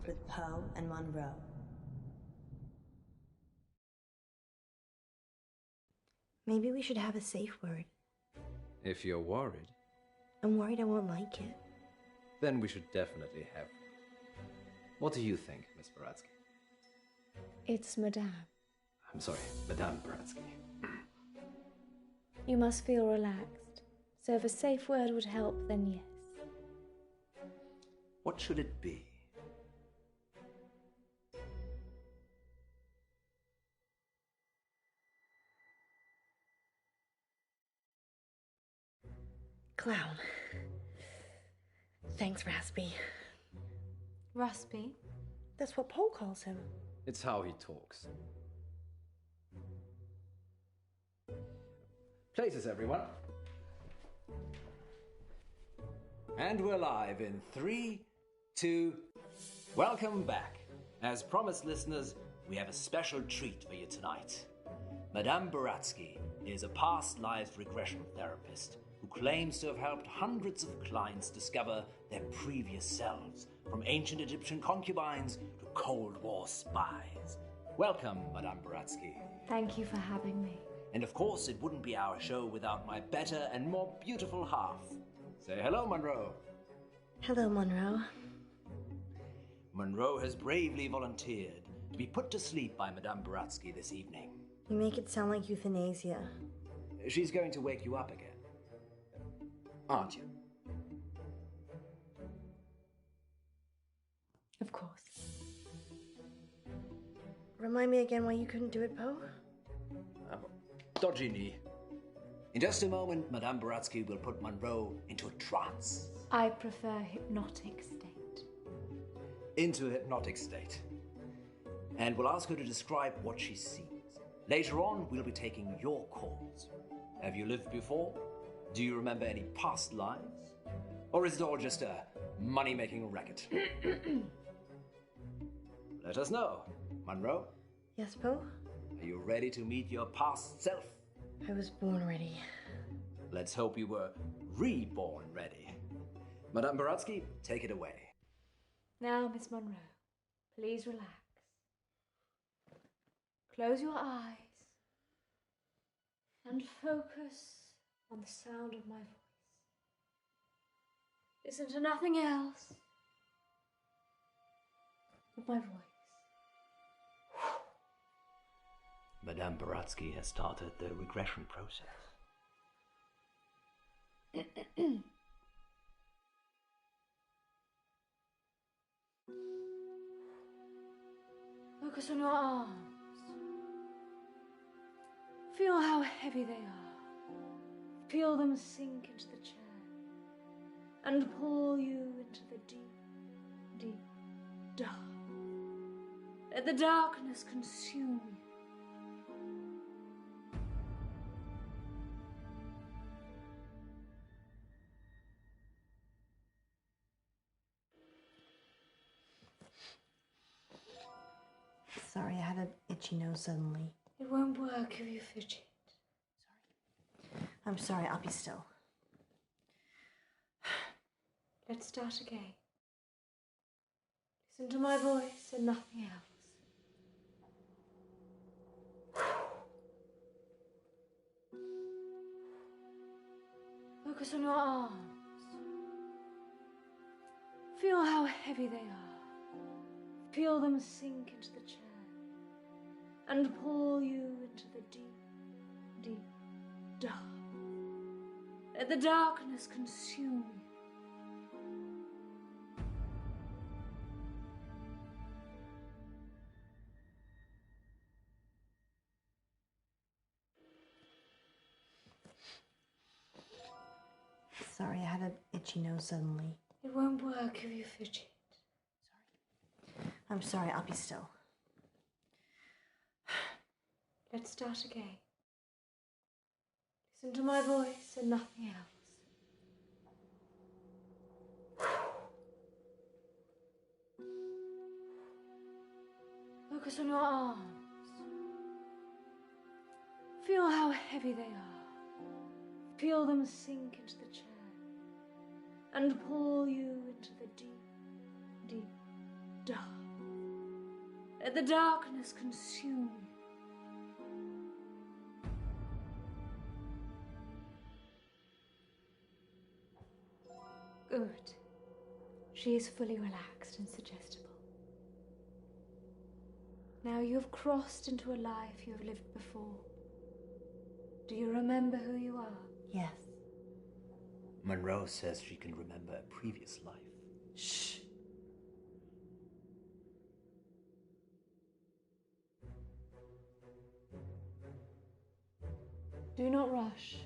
with Poe and Munro. Maybe we should have a safe word. If you're worried, I'm worried I won't like it. then we should definitely have one. What do you think, Miss Baratsky? It's Madame. I'm sorry, Madame Baratsky. You must feel relaxed. So if a safe word would help, then yes. What should it be? Clown. Thanks, Raspy. Raspy? That's what Poe calls him. It's how he talks. Places, everyone. And we're live in 3, 2... Welcome back. As promised, listeners, we have a special treat for you tonight. Madame Baratsky is a past life regression therapist who claims to have helped hundreds of clients discover their previous selves, from ancient Egyptian concubines to Cold War spies. Welcome, Madame Baratsky. Thank you for having me. And of course, it wouldn't be our show without my better and more beautiful half. Say hello, Munro. Hello, Munro. Munro has bravely volunteered to be put to sleep by Madame Baratsky this evening. You make it sound like euthanasia. She's going to wake you up again. Aren't you? Of course. Remind me again why you couldn't do it, Poe? Dodgy knee. In just a moment, Madame Baratsky will put Munro into a trance. I prefer hypnotic state. Into a hypnotic state. And we'll ask her to describe what she sees. Later on, we'll be taking your calls. Have you lived before? Do you remember any past lives? Or is it all just a money-making racket? Let us know. Munro, Yes, Poe? are you ready to meet your past self? I was born ready. Let's hope you were reborn ready. Madame Baratsky, take it away. Now, Miss Munro, please relax. Close your eyes and focus on the sound of my voice. Listen to nothing else but my voice. Madame Baratsky has started the regression process. Focus on your arms. Feel how heavy they are. Feel them sink into the chair and pull you into the deep, deep dark. Let the darkness consume you. Sorry, I had an itchy nose suddenly. It won't work if you fidget. I'm sorry, I'll be still. Let's start again. Listen to my voice and nothing else. Focus on your arms. Feel how heavy they are. Feel them sink into the chair and pull you into the deep, deep dark. Let the darkness consume you. Sorry, I had an itchy nose suddenly. It won't work if you fidget. I'm sorry, I'll be still. Let's start again. Listen to my voice and nothing else. Focus on your arms. Feel how heavy they are. Feel them sink into the chair and pull you into the deep, deep dark. Let the darkness consume you. Good. She is fully relaxed and suggestible. Now you have crossed into a life you have lived before. Do you remember who you are? Yes. Munro says she can remember a previous life. Shh. Do not rush.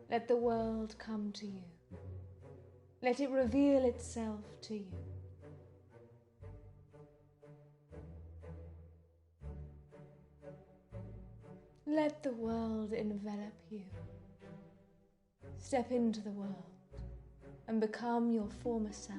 Let the world come to you. Let it reveal itself to you. Let the world envelop you. Step into the world and become your former self.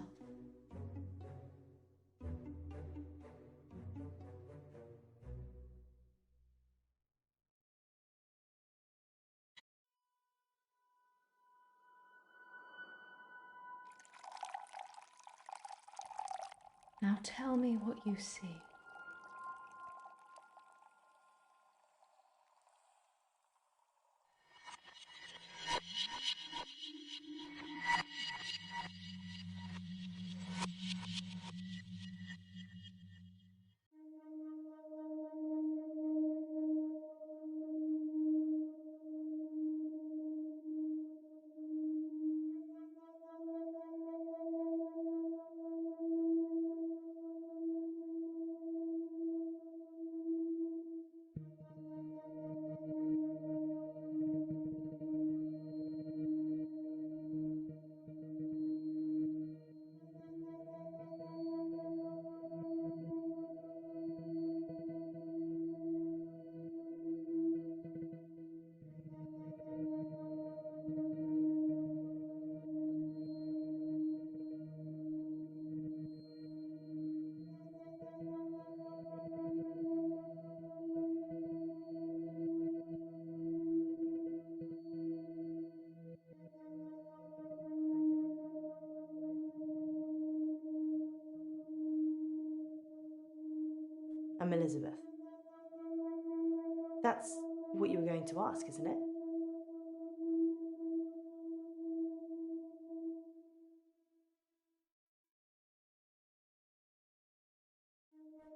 Now tell me what you see. I'm Elizabeth. That's what you were going to ask, isn't it?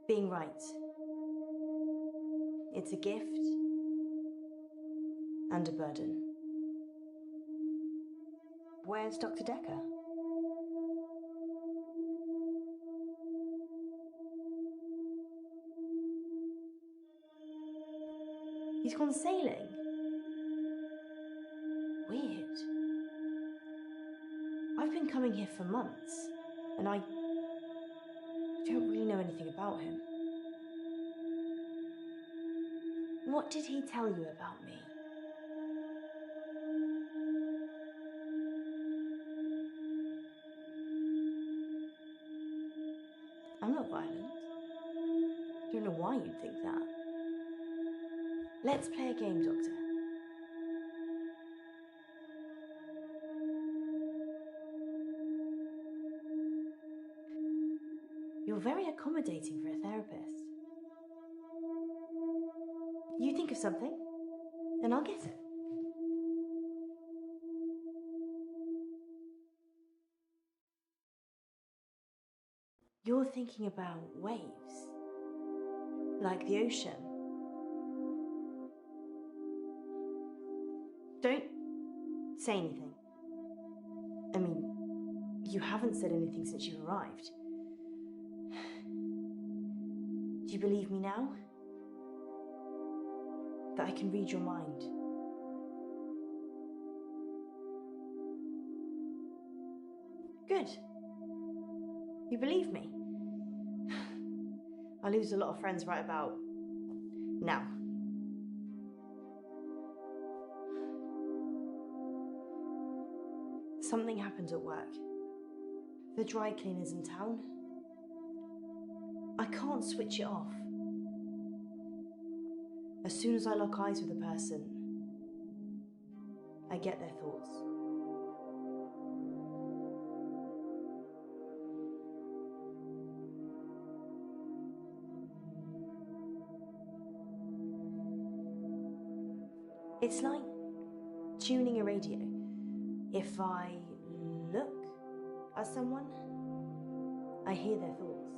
Being right. It's a gift and a burden. Where's Dr. Decker? He's gone sailing. Weird. I've been coming here for months, and I don't really know anything about him. What did he tell you about me? I'm not violent. Don't know why you'd think that. Let's play a game, Doctor. You're very accommodating for a therapist. You think of something, and I'll get it. You're thinking about waves, like the ocean. Don't say anything. I mean, you haven't said anything since you arrived. Do you believe me now? That I can read your mind? Good. You believe me? I lose a lot of friends right about now. Something happened at work. The dry cleaner's in town. I can't switch it off. As soon as I lock eyes with a person, I get their thoughts. It's like tuning a radio. If I look at someone, I hear their thoughts.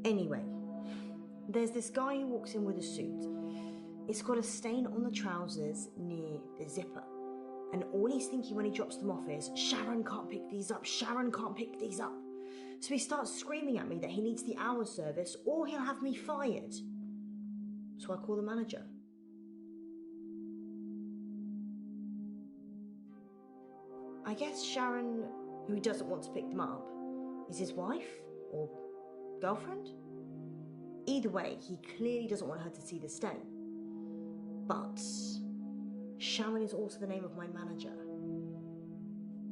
Anyway, there's this guy who walks in with a suit. It's got a stain on the trousers near the zipper. And all he's thinking when he drops them off is, Sharon can't pick these up, Sharon can't pick these up. So he starts screaming at me that he needs the hour service or he'll have me fired. So I call the manager. I guess Sharon, who doesn't want to pick them up, is his wife or girlfriend? Either way, he clearly doesn't want her to see the stain. But Sharon is also the name of my manager.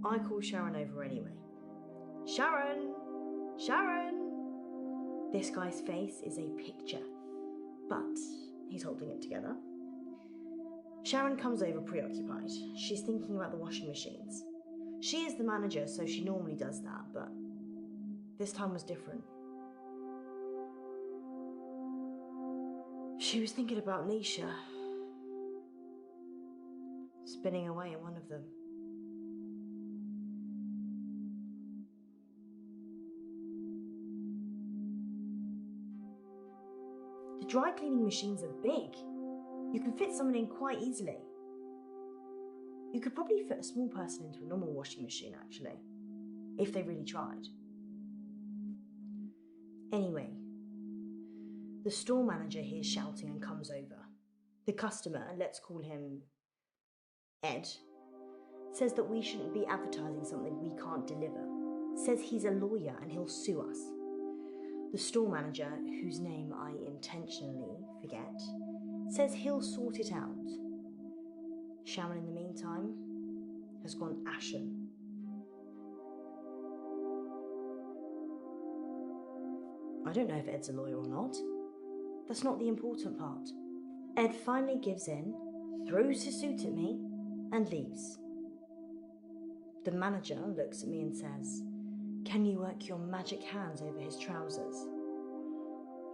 I call Sharon over anyway. Sharon! Sharon! This guy's face is a picture, but he's holding it together. Sharon comes over preoccupied. She's thinking about the washing machines. She is the manager, so she normally does that, but this time was different. She was thinking about Nisha, spinning away in one of them. The dry cleaning machines are big. You can fit someone in quite easily. You could probably fit a small person into a normal washing machine, actually, if they really tried. Anyway, the store manager hears shouting and comes over. The customer, let's call him Ed, says that we shouldn't be advertising something we can't deliver. Says he's a lawyer and he'll sue us. The store manager, whose name I intentionally forget, says he'll sort it out. Sharon, in the meantime, has gone ashen. I don't know if Ed's a lawyer or not. That's not the important part. Ed finally gives in, throws his suit at me, and leaves. The manager looks at me and says, "Can you work your magic hands over his trousers?"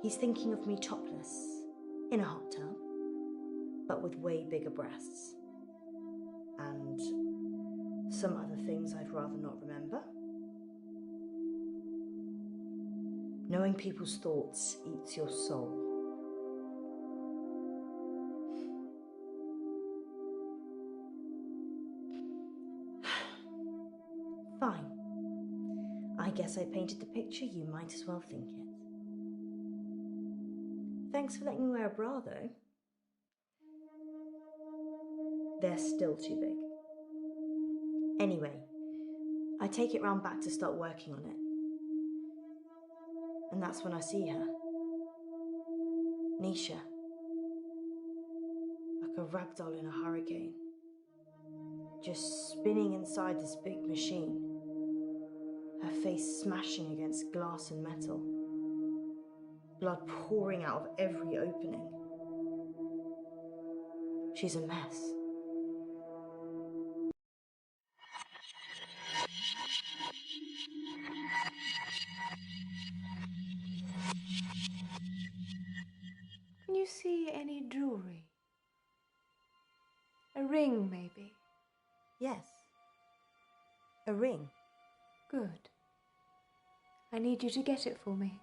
He's thinking of me topless, in a hot tub, but with way bigger breasts. And some other things I'd rather not remember. Knowing people's thoughts eats your soul. Fine. I guess I painted the picture, you might as well think it. Thanks for letting me wear a bra, though. They're still too big. Anyway, I take it round back to start working on it. And that's when I see her. Nisha. Like a ragdoll in a hurricane. Just spinning inside this big machine. Her face smashing against glass and metal. Blood pouring out of every opening. She's a mess. Can you see any jewelry? A ring, maybe? Yes. A ring. Good. I need you to get it for me.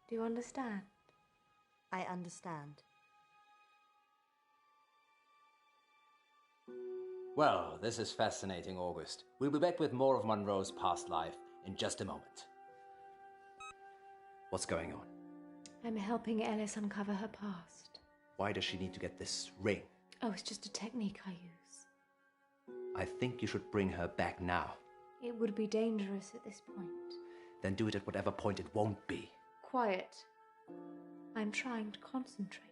Do you understand? I understand. Well, this is fascinating, August. We'll be back with more of Munro's past life in just a moment. What's going on? I'm helping Ellis uncover her past. Why does she need to get this ring? Oh, it's just a technique I use. I think you should bring her back now. It would be dangerous at this point. Then do it at whatever point it won't be. Quiet. I'm trying to concentrate.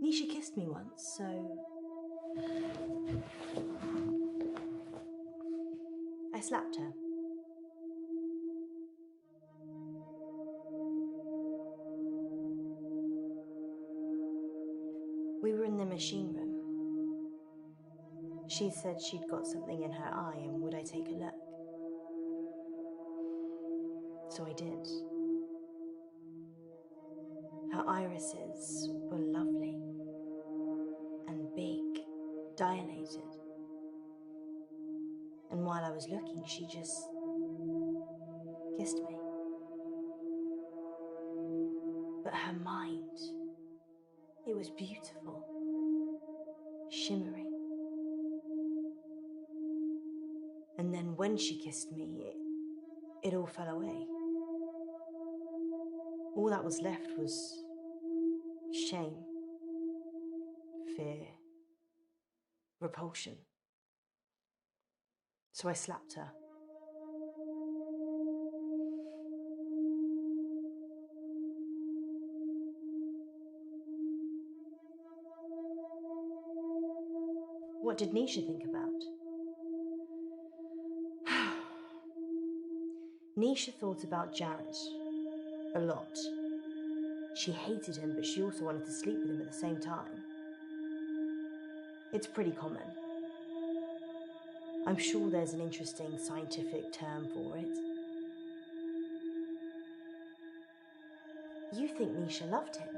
Nisha kissed me once, so I slapped her. We were in the machine room. She said she'd got something in her eye and would I take a look? So I did. Her irises were lovely and big, dilated. And while I was looking, she just kissed me. But her mind, it was beautiful, shimmering. And then when she kissed me, it all fell away. All that was left was shame, fear, repulsion. So I slapped her. What did Nisha think about? Nisha thought about Jared a lot. She hated him, but she also wanted to sleep with him at the same time. It's pretty common. I'm sure there's an interesting scientific term for it. You think Nisha loved him?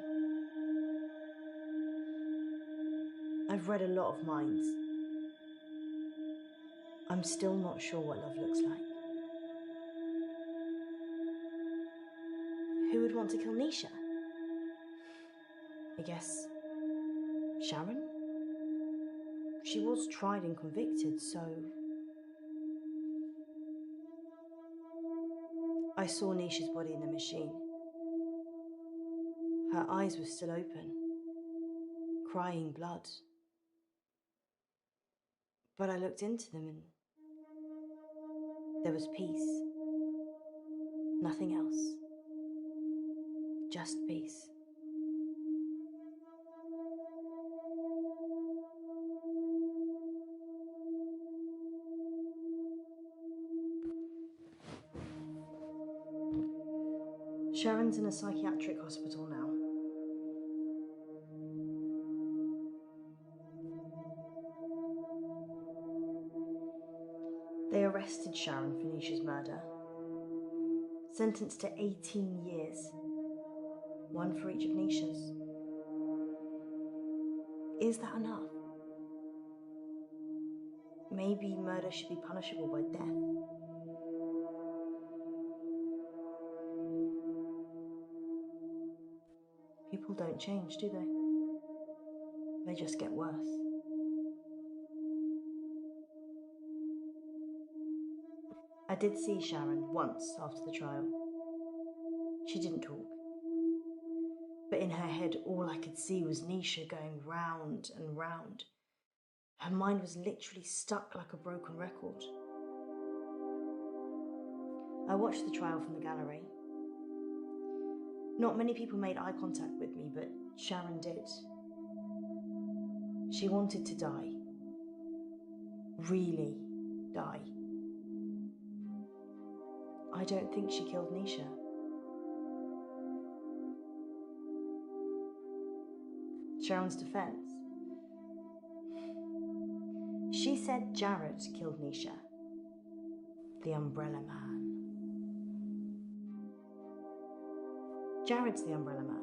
I've read a lot of minds. I'm still not sure what love looks like. Who would want to kill Nisha? I guess Sharon? She was tried and convicted, so... I saw Nisha's body in the machine. Her eyes were still open, crying blood. But I looked into them and there was peace. Nothing else. Just peace. Sharon's in a psychiatric hospital now. They arrested Sharon for Nisha's murder. Sentenced to 18 years. One for each of Nisha's. Is that enough? Maybe murder should be punishable by death. People don't change, do they? They just get worse. I did see Sharon once after the trial. She didn't talk. But in her head, all I could see was Nisha going round and round. Her mind was literally stuck like a broken record. I watched the trial from the gallery. Not many people made eye contact with me, but Sharon did. She wanted to die. Really die. I don't think she killed Nisha. Sharon's defense. She said Jared killed Nisha. The Umbrella Man. Jared's the Umbrella Man.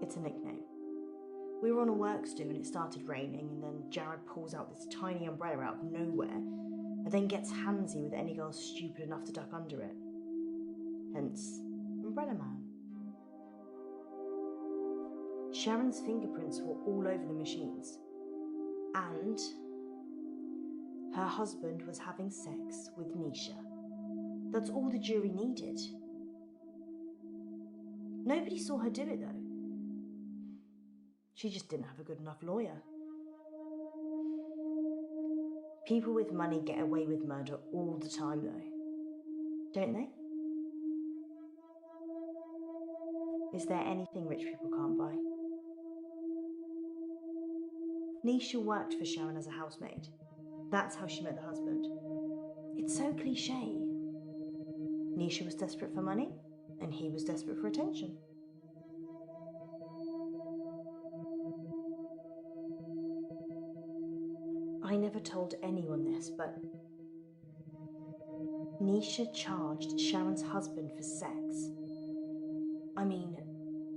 It's a nickname. We were on a works do and it started raining, and then Jared pulls out this tiny umbrella out of nowhere and then gets handsy with any girl stupid enough to duck under it. Hence, Umbrella Man. Sharon's fingerprints were all over the machines. And her husband was having sex with Nisha. That's all the jury needed. Nobody saw her do it though. She just didn't have a good enough lawyer. People with money get away with murder all the time though, don't they? Is there anything rich people can't buy? Nisha worked for Sharon as a housemaid. That's how she met the husband. It's so cliche. Nisha was desperate for money, and he was desperate for attention. I never told anyone this, but Nisha charged Sharon's husband for sex. I mean,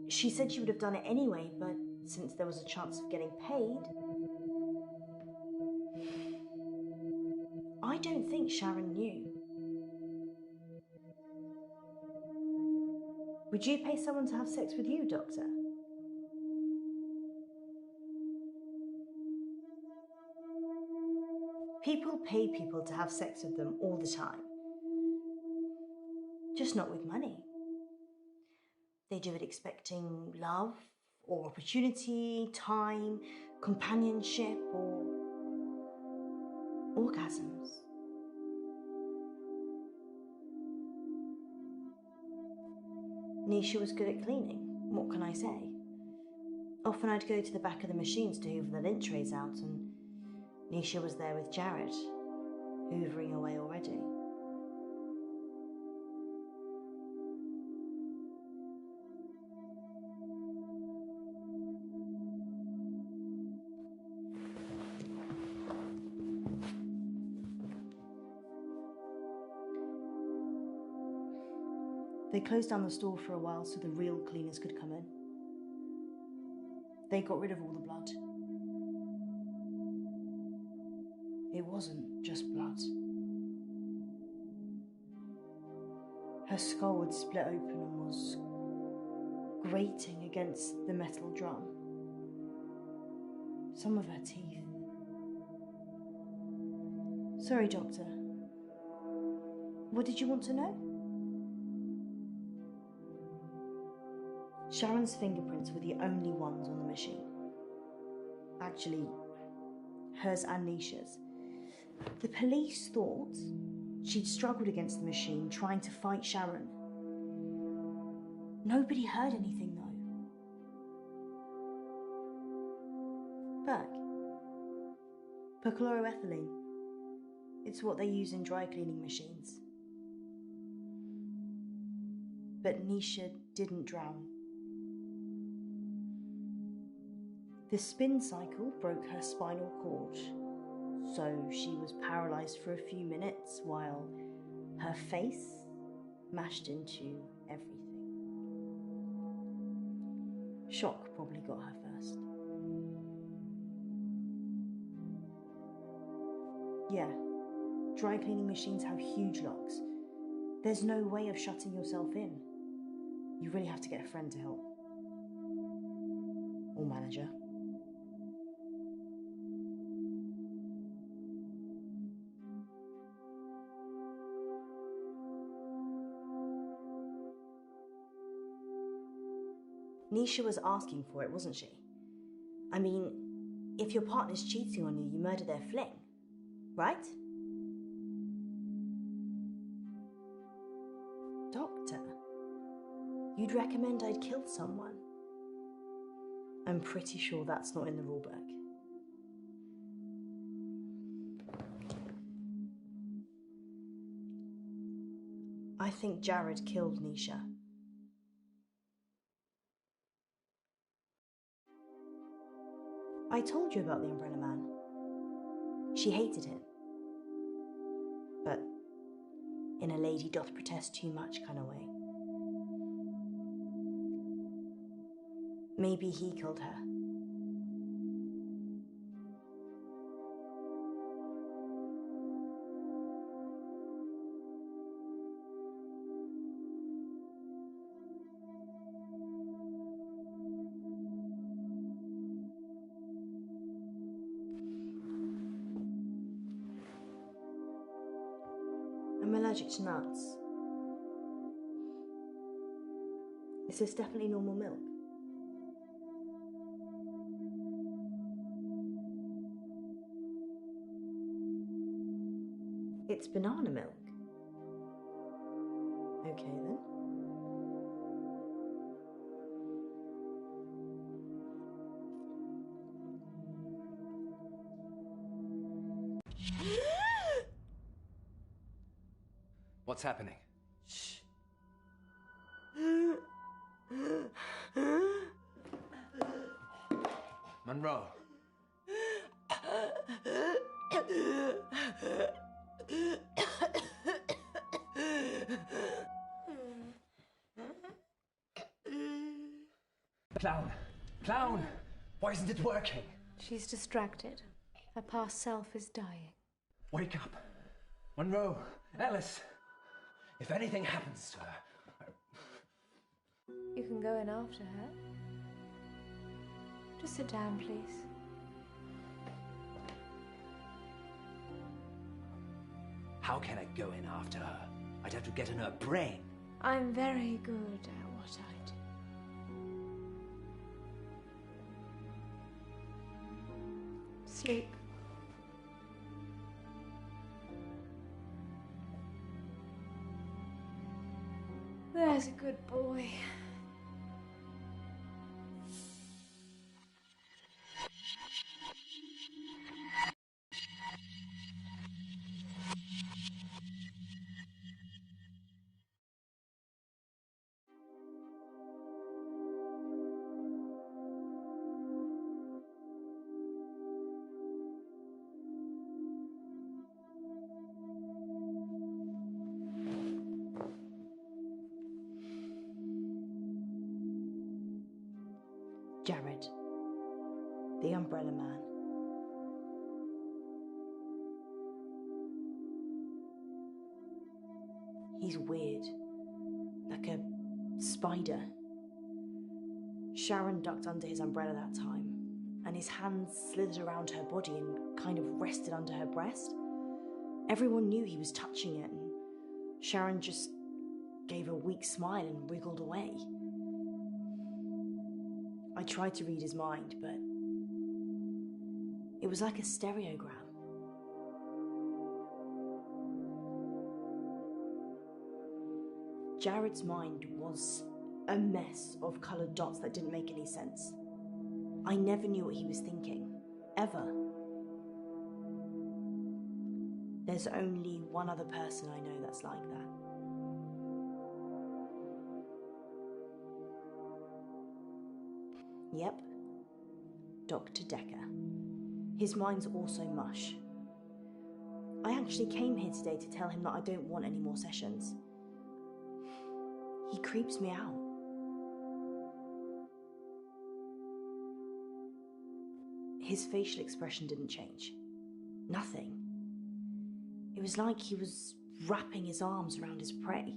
she said she would have done it anyway, but since there was a chance of getting paid, I don't think Sharon knew. Would you pay someone to have sex with you, Doctor? People pay people to have sex with them all the time. Just not with money. They do it expecting love, or opportunity, time, companionship, or orgasms. Nisha was good at cleaning, what can I say? Often I'd go to the back of the machines to hoover the lint trays out, and Nisha was there with Jared, hoovering away already. They closed down the store for a while so the real cleaners could come in. They got rid of all the blood. It wasn't just blood. Her skull had split open and was grating against the metal drum. Some of her teeth. Sorry, Doctor. What did you want to know? Sharon's fingerprints were the only ones on the machine. Actually, hers and Nisha's. The police thought she'd struggled against the machine, trying to fight Sharon. Nobody heard anything, though. Perchloroethylene. It's what they use in dry cleaning machines. But Nisha didn't drown. The spin cycle broke her spinal cord, so she was paralysed for a few minutes while her face mashed into everything. Shock probably got her first. Yeah, dry cleaning machines have huge locks. There's no way of shutting yourself in. You really have to get a friend to help. Or manager. Nisha was asking for it, wasn't she? I mean, if your partner's cheating on you, you murder their fling, right? Doctor, you'd recommend I'd kill someone? I'm pretty sure that's not in the rule book. I think Jared killed Nisha. I told you about the Umbrella Man. She hated him. But in a lady doth protest too much kind of way. Maybe he killed her. I'm allergic to nuts. Is this definitely normal milk? It's banana milk. Okay then. What's happening? Shh. Munro. Clown! Clown! Why isn't it working? She's distracted. Her past self is dying. Wake up! Munro! Alice! If anything happens to her... You can go in after her. Just sit down, please. How can I go in after her? I'd have to get in her brain. I'm very good at what I do. Sleep. There's a good boy. Jared, the Umbrella Man. He's weird, like a spider. Sharon ducked under his umbrella that time, and his hands slithered around her body and kind of rested under her breast. Everyone knew he was touching it, and Sharon just gave a weak smile and wriggled away. I tried to read his mind, but it was like a stereogram. Jared's mind was a mess of coloured dots that didn't make any sense. I never knew what he was thinking, ever. There's only one other person I know that's like that. Yep, Dr. Decker. His mind's also mush. I actually came here today to tell him that I don't want any more sessions. He creeps me out. His facial expression didn't change. Nothing. It was like he was wrapping his arms around his prey.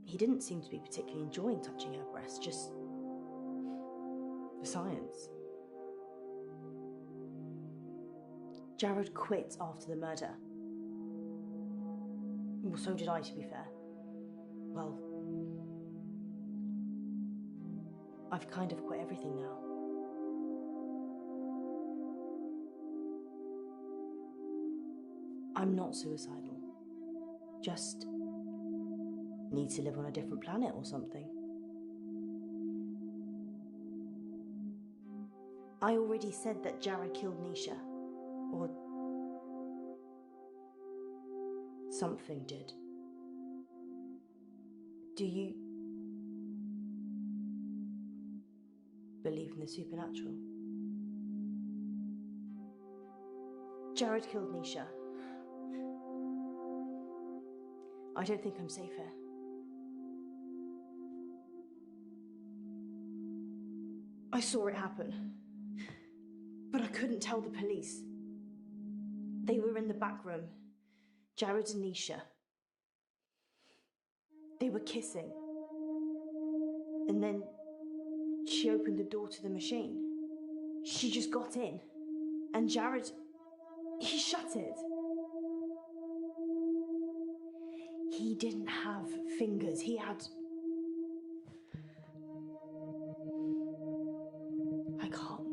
He didn't seem to be particularly enjoying touching her breast, just for science. Jared quit after the murder. Well, so did I, to be fair. Well, I've kind of quit everything now. I'm not suicidal. Just need to live on a different planet or something. I already said that Jared killed Nisha. Or something did. Do you believe in the supernatural? Jared killed Nisha. I don't think I'm safe here. I saw it happen, but I couldn't tell the police. They were in the back room, Jared and Nisha. They were kissing. And then she opened the door to the machine. She just got in. And Jared, he shut it. He didn't have fingers. He had... I can't.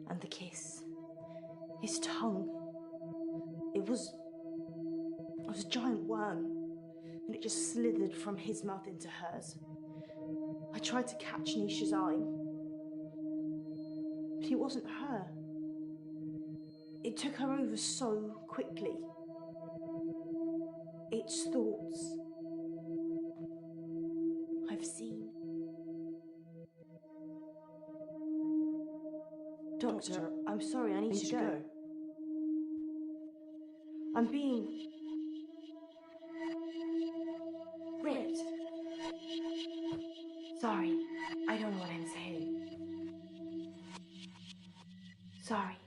And the kiss. His tongue. It was a giant worm, and it just slithered from his mouth into hers. I tried to catch Nisha's eye, but it wasn't her. It took her over so quickly. It's thoughts I've seen. Doctor, I'm sorry, I need to go. I'm being ripped. Sorry, I don't know what I'm saying. Sorry.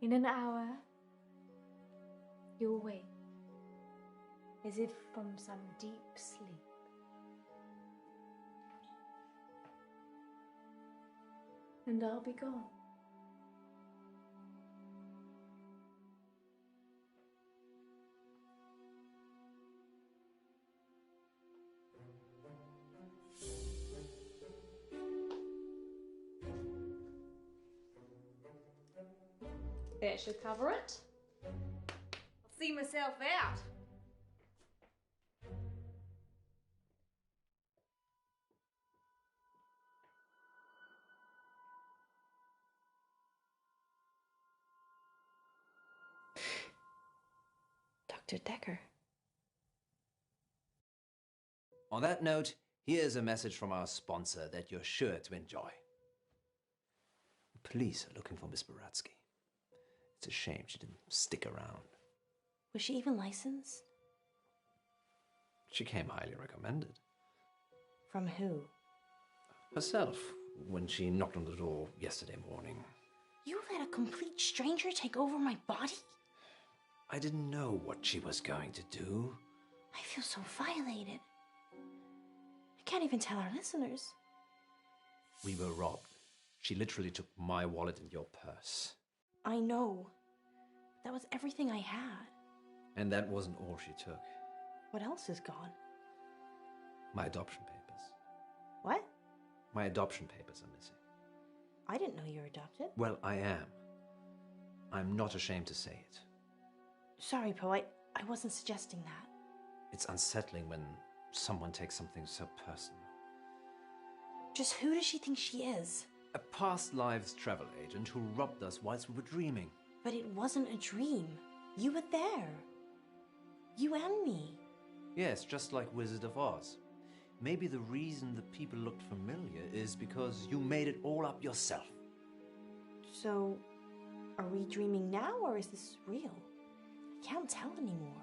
In an hour, you'll wake, as if from some deep sleep. And I'll be gone. That should cover it. I'll see myself out. Dr. Decker. On that note, here's a message from our sponsor that you're sure to enjoy. Police are looking for Miss Buratsky. It's a shame she didn't stick around. Was she even licensed? She came highly recommended. From who? Herself, when she knocked on the door yesterday morning. You let a complete stranger take over my body? I didn't know what she was going to do. I feel so violated. I can't even tell our listeners. We were robbed. She literally took my wallet and your purse. I know. That was everything I had. And that wasn't all she took. What else is gone? My adoption papers. What? My adoption papers are missing. I didn't know you were adopted. Well, I am. I'm not ashamed to say it. Sorry, Poe, I wasn't suggesting that. It's unsettling when someone takes something so personal. Just who does she think she is? A past lives travel agent who robbed us whilst we were dreaming. But it wasn't a dream. You were there. You and me. Yes, just like Wizard of Oz. Maybe the reason the people looked familiar is because you made it all up yourself. So, are we dreaming now or is this real? I can't tell anymore.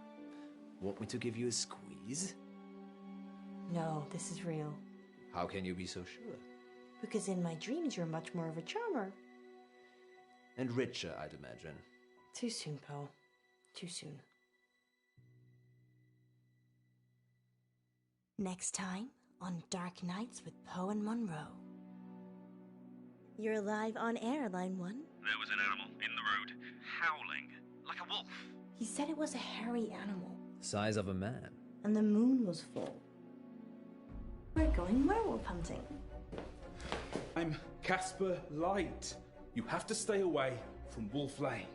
Want me to give you a squeeze? No, this is real. How can you be so sure? Because in my dreams you're much more of a charmer. And richer, I'd imagine. Too soon, Poe. Too soon. Next time on Dark Nights with Poe and Munro. You're live on air, Line 1. There was an animal in the road, howling, like a wolf. He said it was a hairy animal. Size of a man. And the moon was full. We're going werewolf hunting. I'm Casper Light. You have to stay away from Wolf Lane.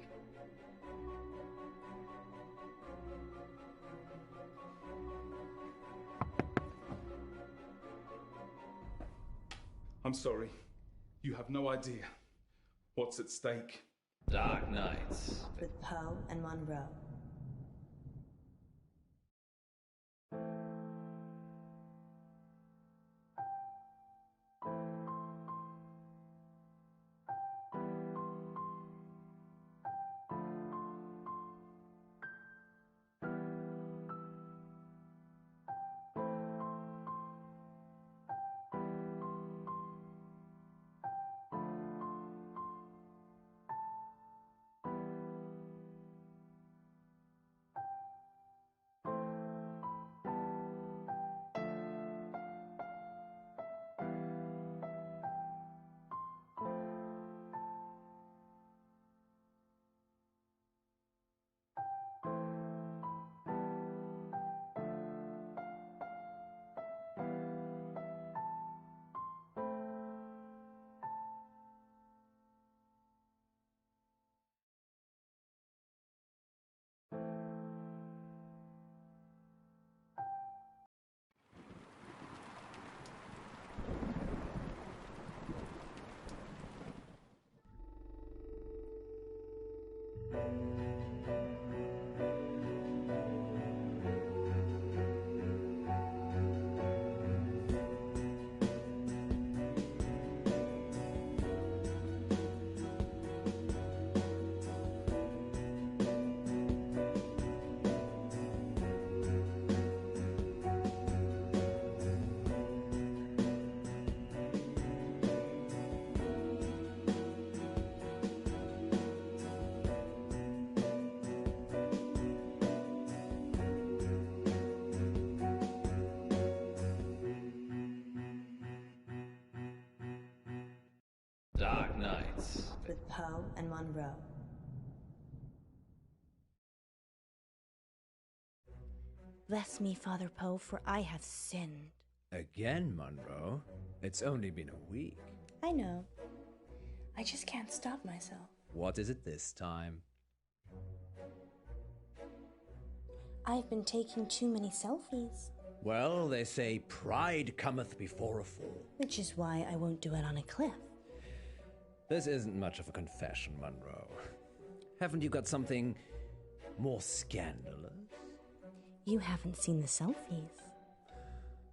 I'm sorry. You have no idea what's at stake. Dark Nights. With Poe and Munro. Dark Nights. with Poe and Munro. Bless me, Father Poe, for I have sinned. Again, Munro? It's only been a week. I know. I just can't stop myself. What is it this time? I've been taking too many selfies, Well, they say pride cometh before a fall. which is why I won't do it on a cliff. This isn't much of a confession, Munro. Haven't you got something more scandalous? You haven't seen the selfies.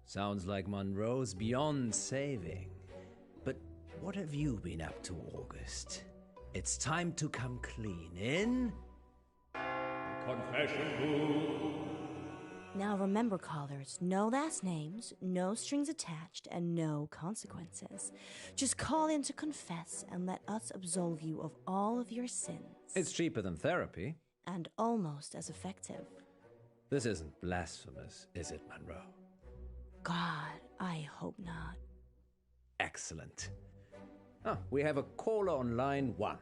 Sounds like Munro's beyond saving. But what have you been up to, August? It's time to come clean in... Confession booth. Now remember, callers, no last names, no strings attached, and no consequences. Just call in to confess and let us absolve you of all of your sins. It's cheaper than therapy. And almost as effective. This isn't blasphemous, is it, Munro? God, I hope not. Excellent. We have a caller on line 1.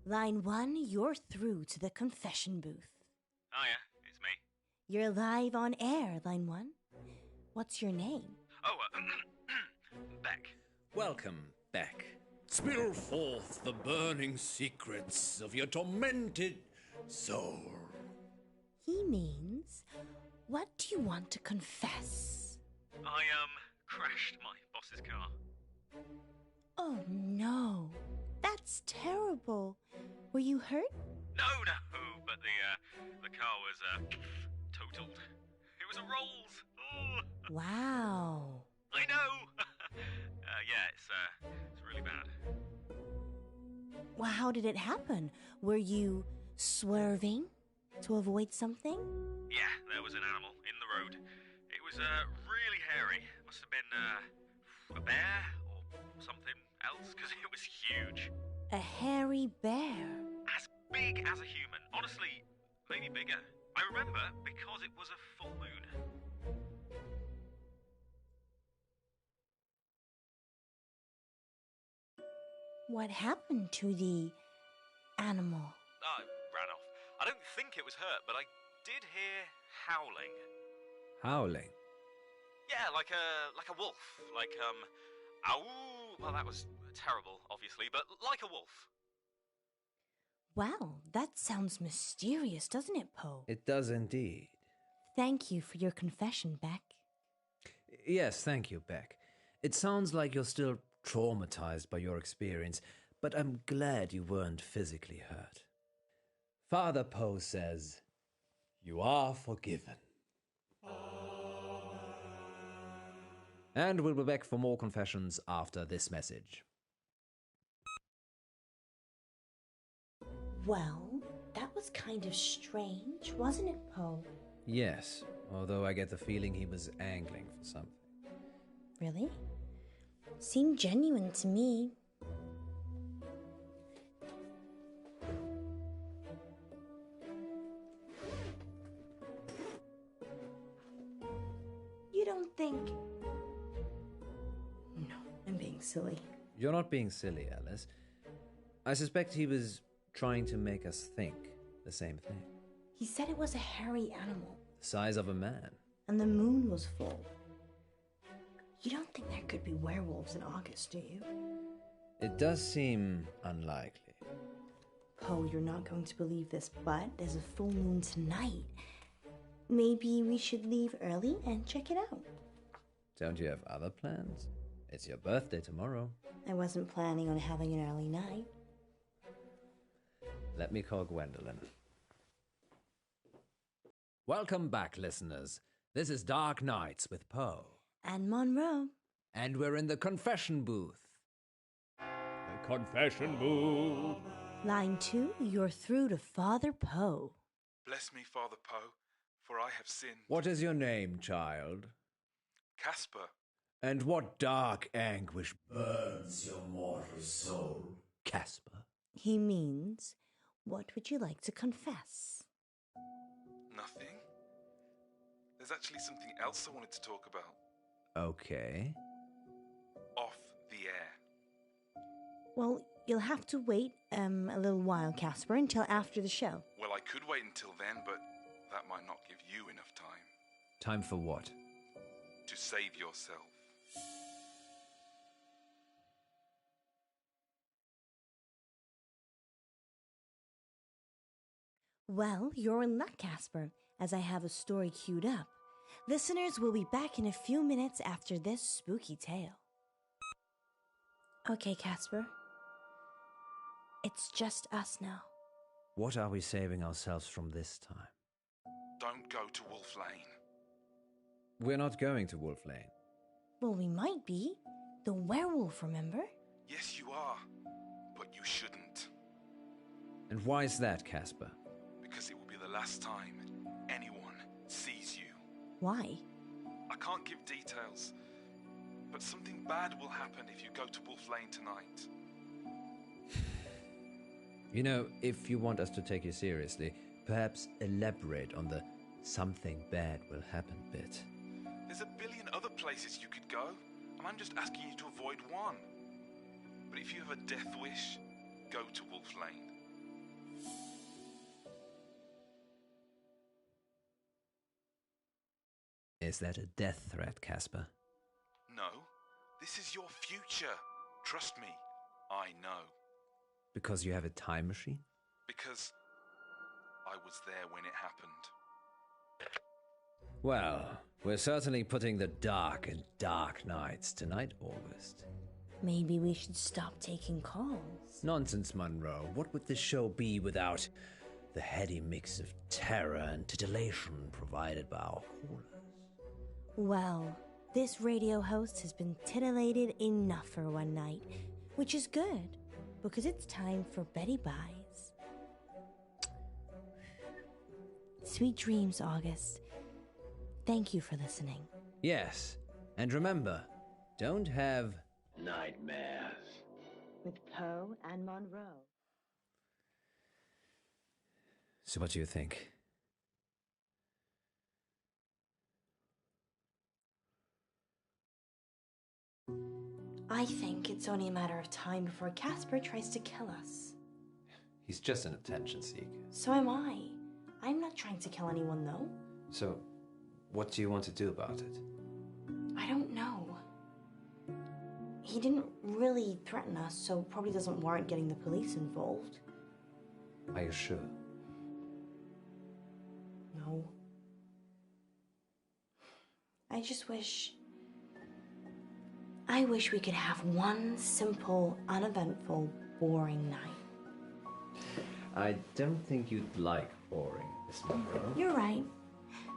Line 1, you're through to the confession booth. Oh yeah, it's me. You're live on air, Line 1. What's your name? Oh, Beck. Welcome, Beck. Spill forth the burning secrets of your tormented soul. He means, what do you want to confess? I, crashed my boss's car. Oh no, that's terrible. Were you hurt? No, but the car was, totaled. It was a Rolls. Oh, Wow. I know. Yeah, it's really bad. Well, how did it happen? Were you swerving to avoid something? Yeah, there was an animal in the road. It was, really hairy. Must have been, a bear or something else, because it was huge. A hairy bear. As big as a human. Honestly, maybe bigger. I remember because it was a full moon. What happened to the animal? I ran off. I don't think it was hurt, but I did hear howling. Howling? Yeah, like a wolf. Like, ow. Well, that was terrible, obviously, but like a wolf. Well, that sounds mysterious, doesn't it, Poe? It does indeed. Thank you for your confession, Beck. Yes, thank you, Beck. It sounds like you're still traumatized by your experience, but I'm glad you weren't physically hurt. Father Poe says, you are forgiven. And we'll be back for more confessions after this message. Well, that was kind of strange, wasn't it, Poe? Yes, although I get the feeling he was angling for something. Really? Seemed genuine to me. You don't think... No, I'm being silly. You're not being silly, Alice. I suspect he was trying to make us think the same thing. He said it was a hairy animal, The size of a man. and the moon was full. You don't think there could be werewolves in August, do you? It does seem unlikely. Poe, you're not going to believe this, but there's a full moon tonight. Maybe we should leave early and check it out. Don't you have other plans? It's your birthday tomorrow. I wasn't planning on having an early night. Let me call Gwendolyn. Welcome back, listeners. This is Dark Nights with Poe. And Monroe. And we're in the confession booth. The confession booth. Line 2, you're through to Father Poe. Bless me, Father Poe, for I have sinned. What is your name, child? Casper. And what dark anguish burns your mortal soul, Casper? He means, what would you like to confess? Nothing. There's actually something else I wanted to talk about. Okay. Off the air. Well, you'll have to wait a little while, Casper, until after the show. Well, I could wait until then, but that might not give you enough time. Time for what? To save yourself. Well, you're in luck, Casper, as I have a story queued up. Listeners will be back in a few minutes after this spooky tale. Okay, Casper. It's just us now. What are we saving ourselves from this time? Don't go to Wolf Lane. We're not going to Wolf Lane. Well, we might be. The werewolf, remember? Yes, you are. But you shouldn't. And why is that, Casper? Because it will be the last time anyone sees you. Why? I can't give details, but something bad will happen if you go to Wolf Lane tonight. You know, if you want us to take you seriously, perhaps elaborate on the something bad will happen bit. There's a billion other places you could go, and I'm just asking you to avoid one. But if you have a death wish, go to Wolf Lane. Is that a death threat, Casper? No, this is your future. Trust me, I know. Because you have a time machine? Because I was there when it happened. Well, we're certainly putting the dark in dark nights tonight, August. Maybe we should stop taking calls. Nonsense, Munro. What would this show be without the heady mix of terror and titillation provided by our callers? Well, this radio host has been titillated enough for one night, which is good, because it's time for Betty Buys. Sweet dreams, August. Thank you for listening. Yes, and remember, don't have nightmares. With Poe and Munro. So what do you think? I think it's only a matter of time before Casper tries to kill us. He's just an attention seeker. So am I. I'm not trying to kill anyone, though. So, what do you want to do about it? I don't know. He didn't really threaten us, so probably doesn't warrant getting the police involved. Are you sure? No. I just wish... I wish we could have one simple, uneventful, boring night. I don't think you'd like boring, Miss Munro. You're right.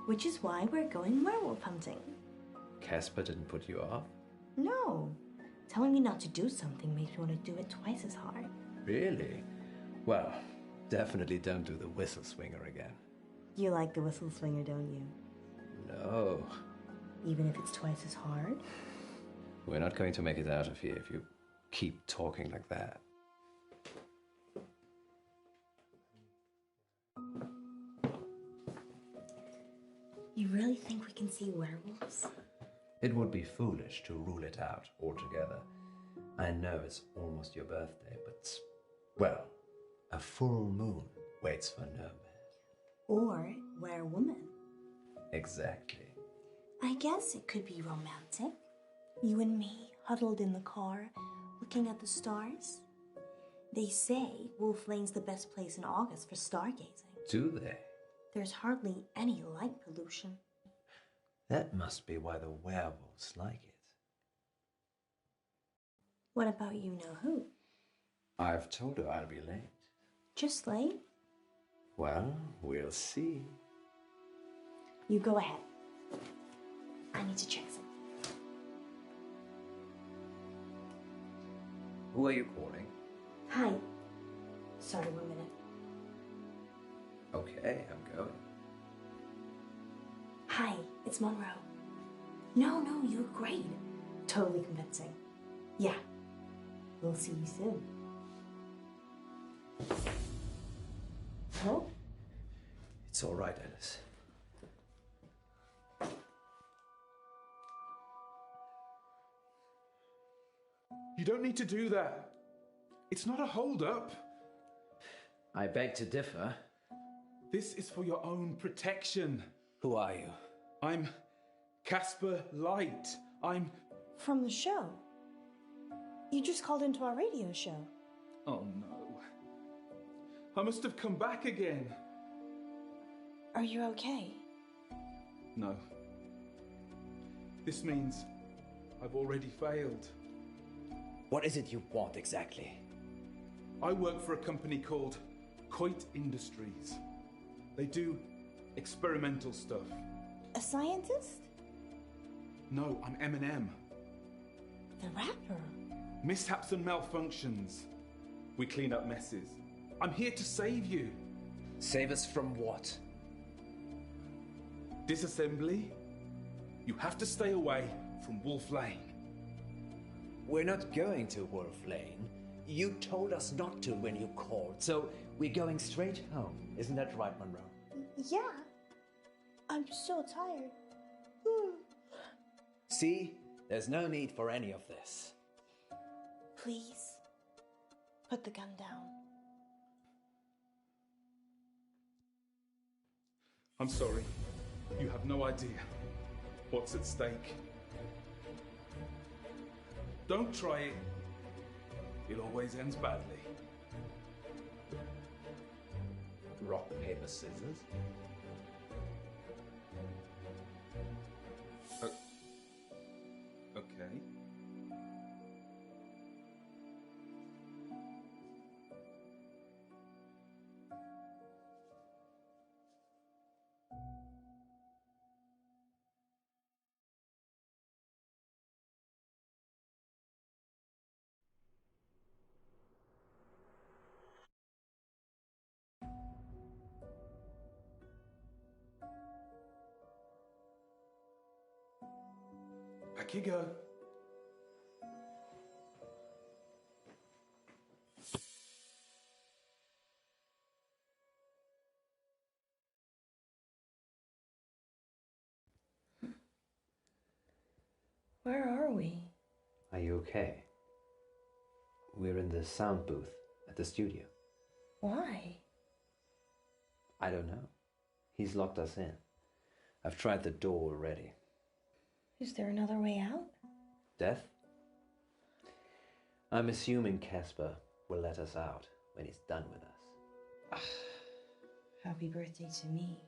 Which is why we're going werewolf hunting. Casper didn't put you off? No. Telling me not to do something makes me want to do it twice as hard. Really? Well, definitely don't do the whistle swinger again. You like the whistle swinger, don't you? No. Even if it's twice as hard? We're not going to make it out of here if you keep talking like that. You really think we can see werewolves? It would be foolish to rule it out altogether. I know it's almost your birthday, but, well, a full moon waits for no man. Or werewoman. Exactly. I guess it could be romantic. You and me, huddled in the car, looking at the stars. They say Wolf Lane's the best place in August for stargazing. Do they? There's hardly any light pollution. That must be why the werewolves like it. What about you know who? I've told her I'll be late. Just late? Well, we'll see. You go ahead. I need to check something. Who are you calling? Hi. Sorry, 1 minute. Okay, I'm going. Hi, it's Munro. No, you look great. Totally convincing. Yeah. We'll see you soon. Oh? It's all right, Alice. You don't need to do that. It's not a hold-up. I beg to differ. This is for your own protection. Who are you? I'm Casper Light. I'm... From the show? You just called into our radio show. Oh no. I must have come back again. Are you okay? No. This means I've already failed. What is it you want exactly? I work for a company called Coit Industries. They do experimental stuff. A scientist? No, I'm Eminem. The rapper? Mishaps and malfunctions. We clean up messes. I'm here to save you. Save us from what? Disassembly? You have to stay away from Wolf Lane. We're not going to Wolf Lane. You told us not to when you called, so we're going straight home. Isn't that right, Munro? Yeah. I'm so tired. See? There's no need for any of this. Please, put the gun down. I'm sorry. You have no idea what's at stake. Don't try it. It always ends badly. Rock, paper, scissors? Okay. Back you go. Where are we? Are you okay? We're in the sound booth at the studio. Why? I don't know. He's locked us in. I've tried the door already. Is there another way out? Death? I'm assuming Casper will let us out when he's done with us. Happy birthday to me.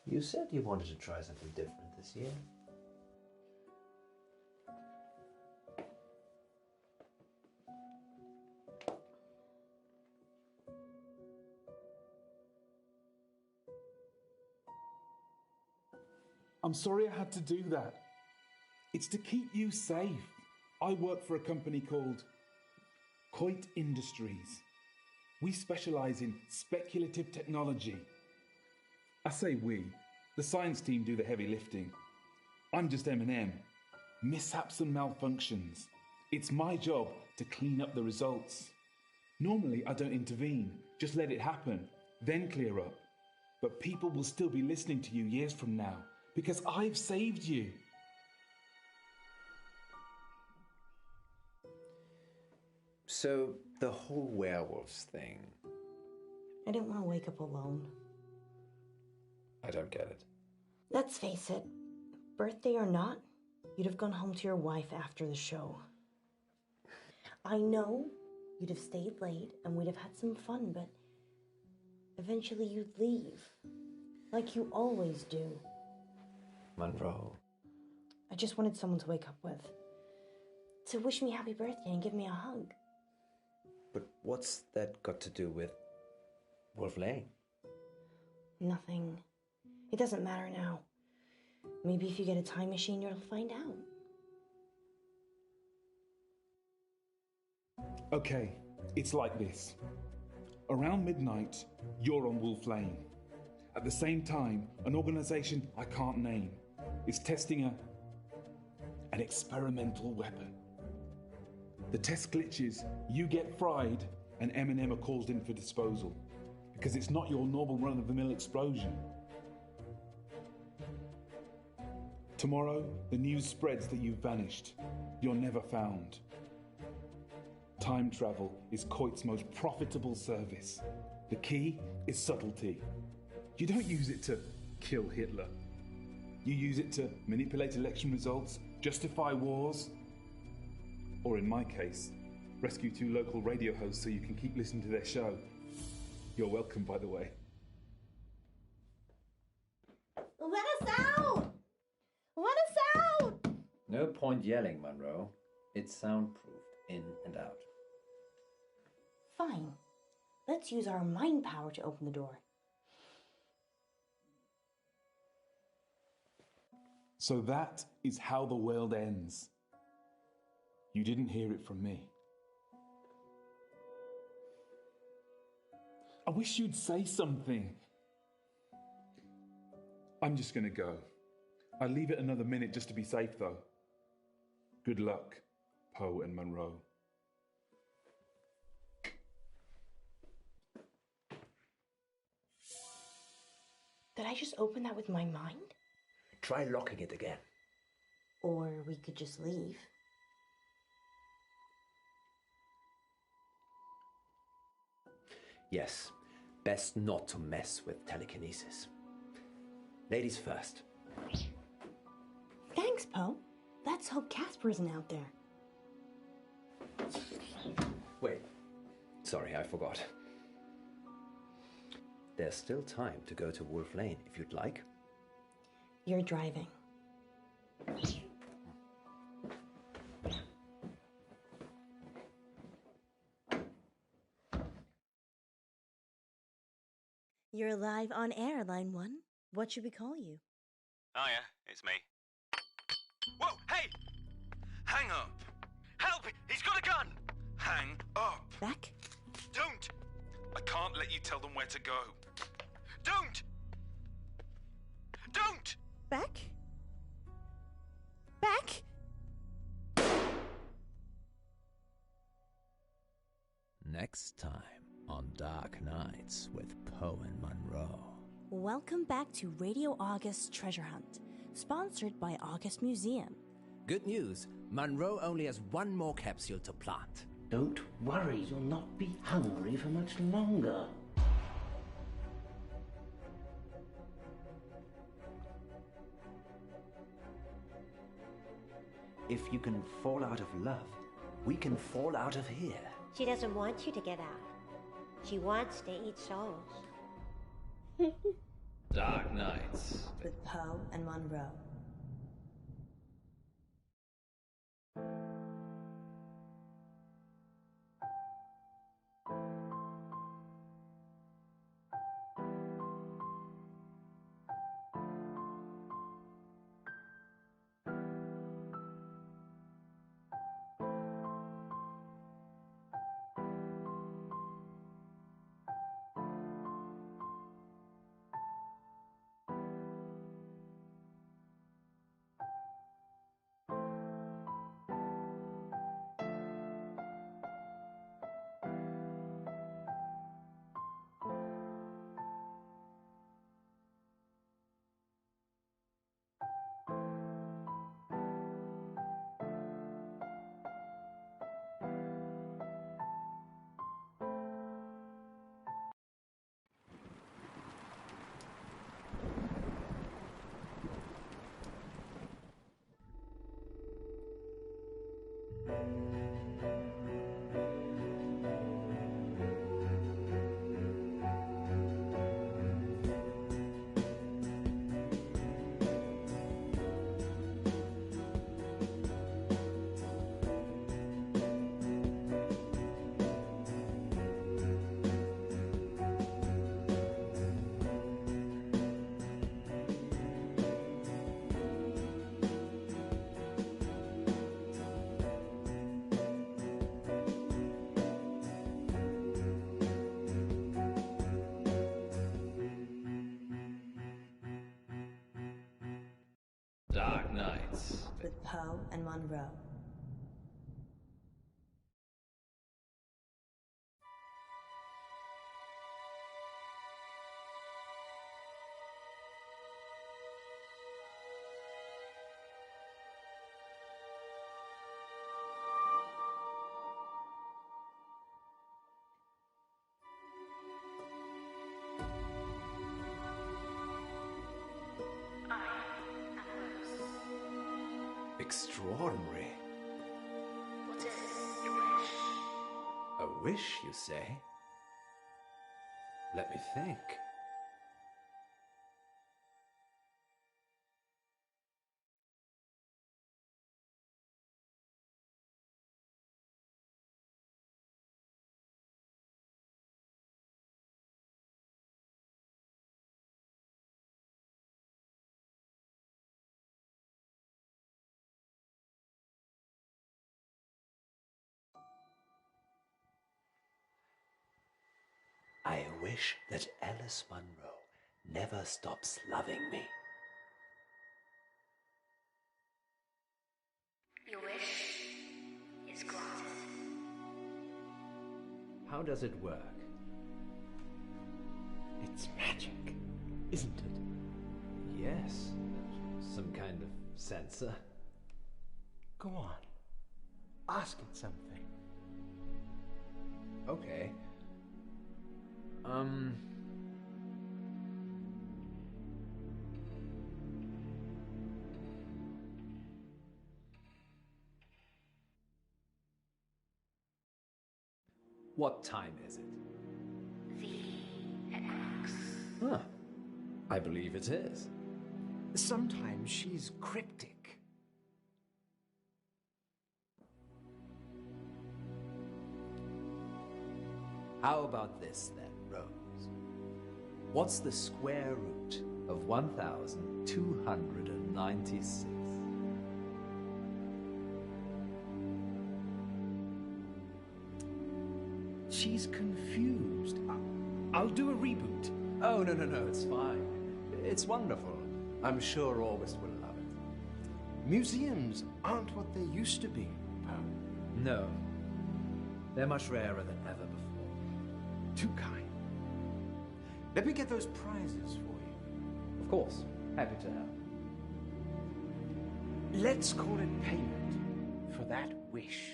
You said you wanted to try something different this year. I'm sorry I had to do that. It's to keep you safe. I work for a company called Coit Industries. We specialize in speculative technology. I say we. The science team do the heavy lifting. I'm just M&M. Mishaps and malfunctions. It's my job to clean up the results. Normally, I don't intervene. Just let it happen, then clear up. But people will still be listening to you years from now because I've saved you. So, the whole werewolves thing, I didn't want to wake up alone. I don't get it. Let's face it, birthday or not, you'd have gone home to your wife after the show. I know you'd have stayed late and we'd have had some fun, but eventually you'd leave, like you always do. Munro. I just wanted someone to wake up with, to wish me happy birthday and give me a hug. But what's that got to do with Wolf Lane? Nothing. It doesn't matter now. Maybe if you get a time machine, you'll find out. Okay, it's like this. Around midnight, you're on Wolf Lane. At the same time, an organization I can't name is testing an experimental weapon. The test glitches, you get fried, and M&M are called in for disposal. Because it's not your normal run-of-the-mill explosion. Tomorrow, the news spreads that you've vanished. You're never found. Time travel is Coit's most profitable service. The key is subtlety. You don't use it to kill Hitler. You use it to manipulate election results, justify wars, or in my case, rescue 2 local radio hosts so you can keep listening to their show. You're welcome, by the way. Let us out! Let us out! No point yelling, Munro. It's soundproofed in and out. Fine. Let's use our mind power to open the door. So that is how the world ends. You didn't hear it from me. I wish you'd say something. I'm just gonna go. I'll leave it another minute just to be safe, though. Good luck, Poe and Munro. Did I just open that with my mind? Try locking it again. Or we could just leave. Yes, best not to mess with telekinesis. Ladies first. Thanks, Poe. Let's hope Casper isn't out there. Wait. Sorry, I forgot. There's still time to go to Wolf Lane if you'd like. You're driving. You're live on air, Line 1. What should we call you? Oh yeah, it's me. Whoa, hey! Hang up! Help! He's got a gun! Hang up! Back? Don't! I can't let you tell them where to go. Don't! Don't! Back? Back? Next time on Dark Nights with Poe and Munro. Welcome back to Radio August Treasure Hunt, sponsored by August Museum. Good news, Munro only has 1 more capsule to plant. Don't worry, you'll not be hungry for much longer. If you can fall out of love, we can fall out of here. She doesn't want you to get out. She wants to eat souls. Dark Nights. With Poe and Munro. Dark Nights. With Poe and Munro. Extraordinary. What is your wish? A wish, you say? Let me think. I wish that Alice Munro never stops loving me. Your wish is granted. How does it work? It's magic, isn't it? Yes, some kind of sensor. Go on. Ask it something. Okay. What time is it? The equinox. Huh. I believe it is. Sometimes she's cryptic. How about this then, Rose? What's the square root of 1,296? She's confused. I'll do a reboot. Oh, no, it's fine. It's wonderful. I'm sure August will love it. Museums aren't what they used to be, Poe. No. They're much rarer than ever before. Too kind. Let me get those prizes for you. Of course. Happy to help. Let's call it payment for that wish.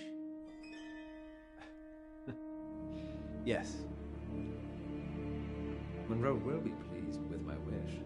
Yes. Munro will be pleased with my wish.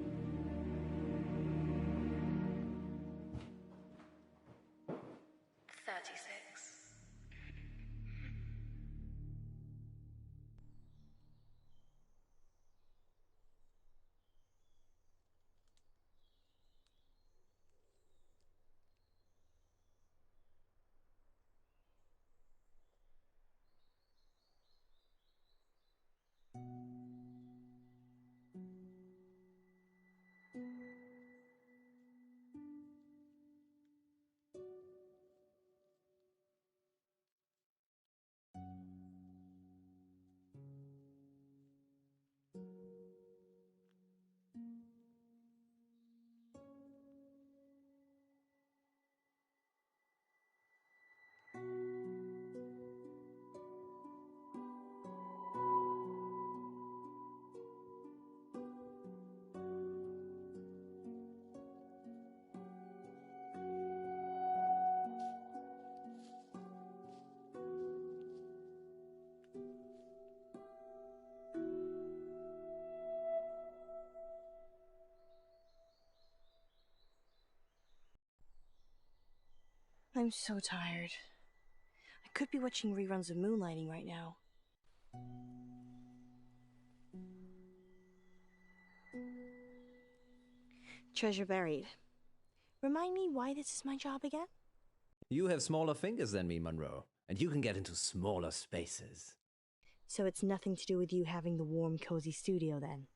I'm so tired. I could be watching reruns of Moonlighting right now. Treasure buried. Remind me why this is my job again? You have smaller fingers than me, Munro, and you can get into smaller spaces. So it's nothing to do with you having the warm, cozy studio then?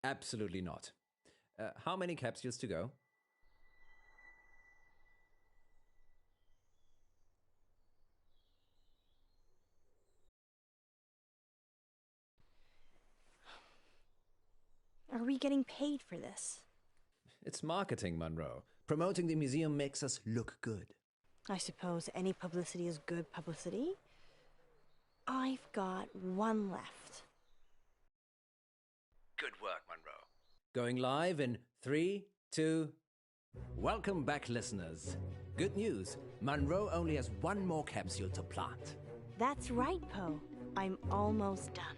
Absolutely not. How many capsules to go? Are we getting paid for this? It's marketing, Munro. Promoting the museum makes us look good. I suppose any publicity is good publicity. I've got one left. Good work, Munro. Going live in 3, 2... Welcome back, listeners. Good news. Munro only has one more capsule to plant. That's right, Poe. I'm almost done.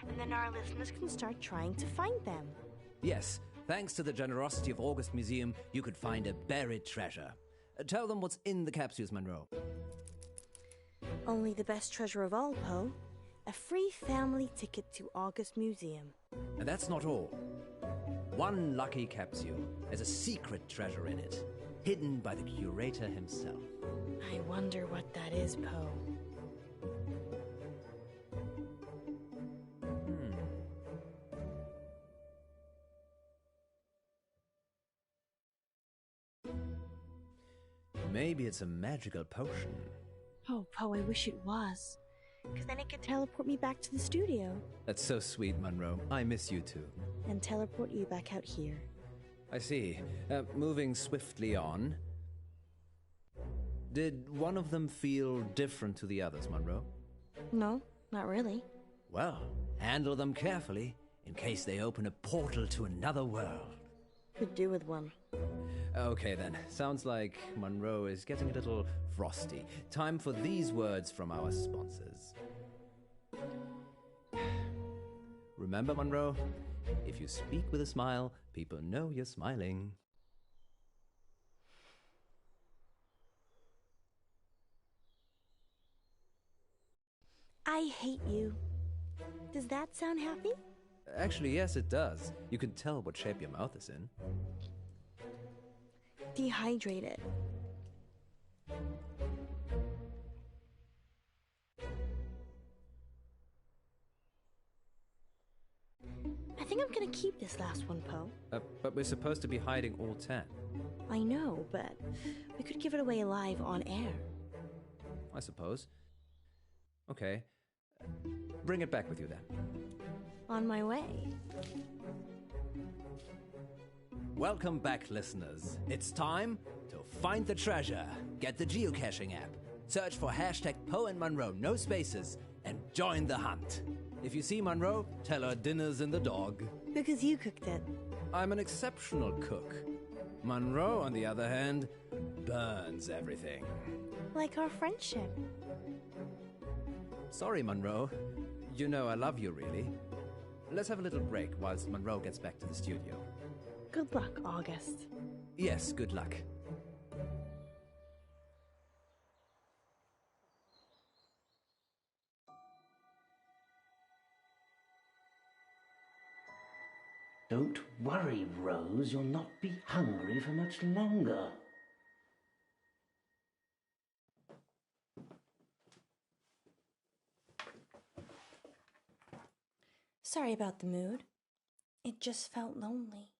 And then our listeners can start trying to find them. Yes, thanks to the generosity of August Museum, you could find a buried treasure. Tell them what's in the capsules, Munro. Only the best treasure of all, Poe. A free family ticket to August Museum. And that's not all. One lucky capsule has a secret treasure in it, hidden by the curator himself. I wonder what that is, Poe. Maybe it's a magical potion. Oh, Poe, I wish it was. Because then it could teleport me back to the studio. That's so sweet, Munro. I miss you too. And teleport you back out here. I see. Moving swiftly on. Did one of them feel different to the others, Munro? No, not really. Well, handle them carefully, in case they open a portal to another world. Could do with one. Okay then, sounds like Munro is getting a little frosty. Time for these words from our sponsors. Remember, Munro, if you speak with a smile, people know you're smiling. I hate you. Does that sound happy? Actually, yes, it does. You can tell what shape your mouth is in. Dehydrated. I think I'm gonna keep this last one, Poe. But we're supposed to be hiding all 10. I know, but we could give it away live on air. I suppose. Okay. Bring it back with you then. On my way. Welcome back, listeners. It's time to find the treasure. Get the geocaching app. Search for hashtag Poe and Munro, no spaces, and join the hunt. If you see Munro, tell her dinner's in the dog. Because you cooked it. I'm an exceptional cook. Munro, on the other hand, burns everything. Like our friendship. Sorry, Munro. You know I love you, really. Let's have a little break whilst Munro gets back to the studio. Good luck, August. Yes, good luck. Don't worry, Rose. You'll not be hungry for much longer. Sorry about the mood. It just felt lonely.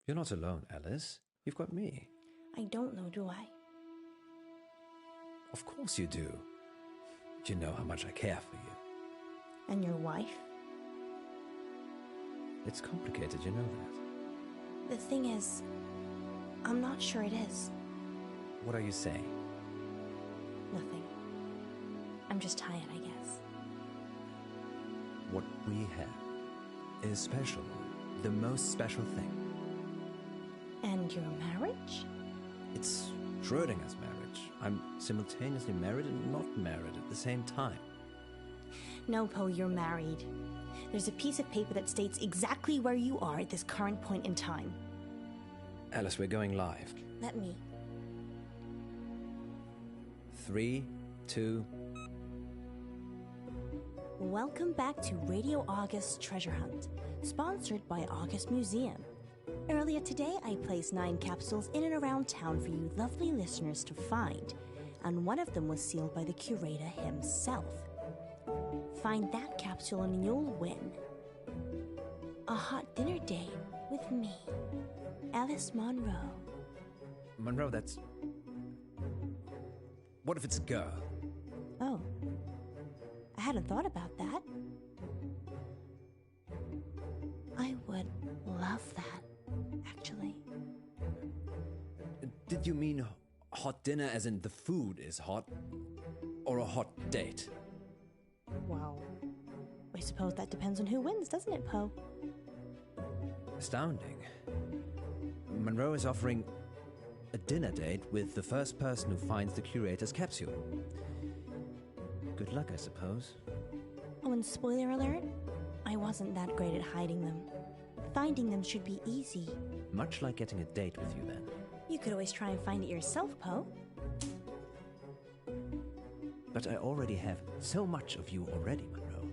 You're not alone, Alice. You've got me. I don't know, do I? Of course you do. You know how much I care for you. And your wife? It's complicated, you know that. The thing is, I'm not sure it is. What are you saying? Nothing. I'm just tired, I guess. What we have is special. The most special thing. And your marriage? It's Schrödinger's marriage. I'm simultaneously married and not married at the same time. No, Poe, you're married. There's a piece of paper that states exactly where you are at this current point in time. Alice, we're going live. Let me. 3, 2... Welcome back to Radio August Treasure Hunt, sponsored by August Museum. Earlier today, I placed 9 capsules in and around town for you lovely listeners to find, and one of them was sealed by the curator himself. Find that capsule and you'll win a hot dinner date with me, Alice Munro. Munro, that's... What if it's a girl? Oh, I hadn't thought about that. I would love that, actually. Did you mean hot dinner as in the food is hot? Or a hot date? Well, I suppose that depends on who wins, doesn't it, Poe? Astounding. Munro is offering a dinner date with the first person who finds the curator's capsule. Good luck, I suppose. Oh, and spoiler alert, I wasn't that great at hiding them. Finding them should be easy. Much like getting a date with you, then. You could always try and find it yourself, Poe. But I already have so much of you already, Munro.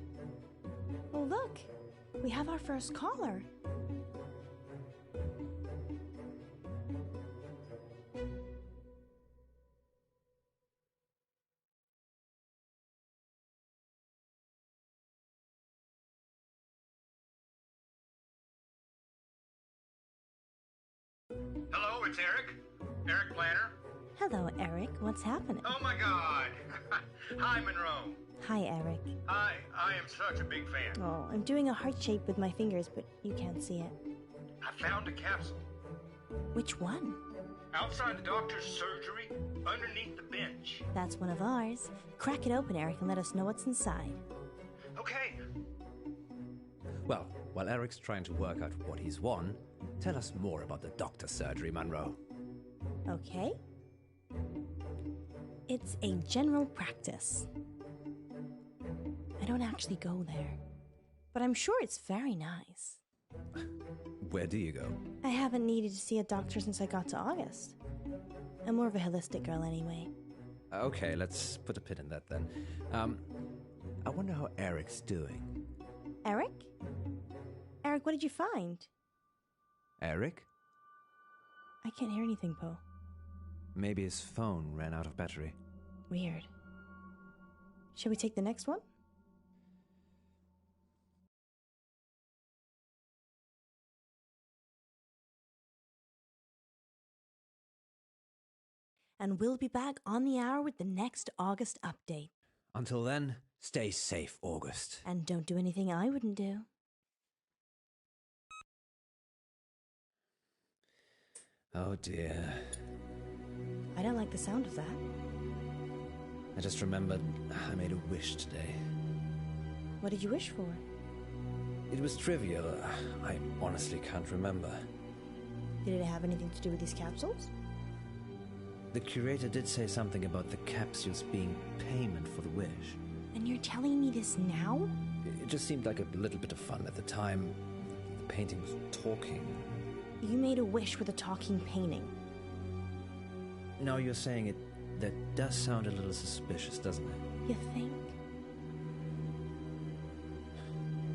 Oh, look. We have our first caller. Hello, it's Eric. Eric Planner. Hello, Eric. What's happening? Oh my God. Hi, Monroe. Hi, Eric. Hi, I am such a big fan. Oh, I'm doing a heart shape with my fingers, but you can't see it. I found a capsule. Which one? Outside the doctor's surgery, underneath the bench. That's one of ours. Crack it open, Eric, and let us know what's inside. Okay. Well, while Eric's trying to work out what he's won, tell us more about the doctor's surgery, Munro. Okay. It's a general practice. I don't actually go there, but I'm sure it's very nice. Where do you go? I haven't needed to see a doctor since I got to August. I'm more of a holistic girl anyway. Okay, let's put a pin in that then. I wonder how Eric's doing. Eric? Eric, what did you find? Eric? I can't hear anything, Poe. Maybe his phone ran out of battery. Weird. Shall we take the next one? And we'll be back on the hour with the next August update. Until then, stay safe, August. And don't do anything I wouldn't do. Oh dear. I don't like the sound of that. I just remembered I made a wish today. What did you wish for? It was trivial. I honestly can't remember. Did it have anything to do with these capsules? The curator did say something about the capsules being payment for the wish. And you're telling me this now? It just seemed like a little bit of fun at the time. The painting was talking. You made a wish with a talking painting. Now you're saying it, that does sound a little suspicious, doesn't it? You think?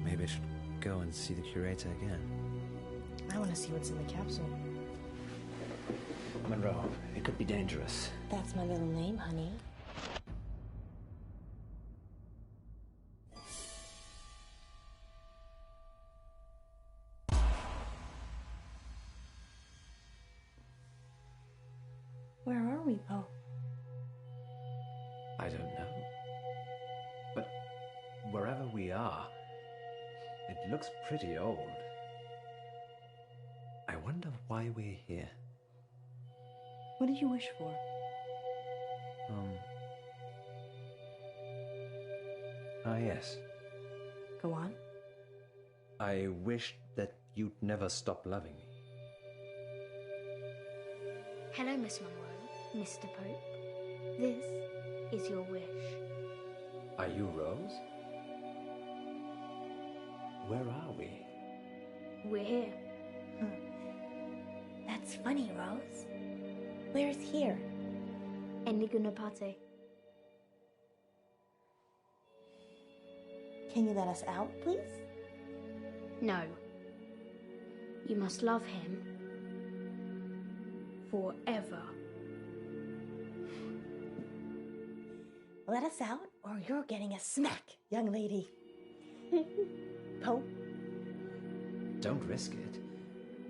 Maybe I should go and see the curator again. I want to see what's in the capsule. Monroe, it could be dangerous. That's my little name, honey. Where are we, Poe? I don't know. But wherever we are, it looks pretty old. I wonder why we're here. What did you wish for? Yes. Go on. I wished that you'd never stop loving me. Hello, Miss Munro, Mr. Pope. This is your wish. Are you Rose? Where are we? We're here. That's funny, Rose. Where's here? Enigunapate. Can you let us out, please? No. You must love him forever. Let us out, or you're getting a smack, young lady. Poe? Don't risk it.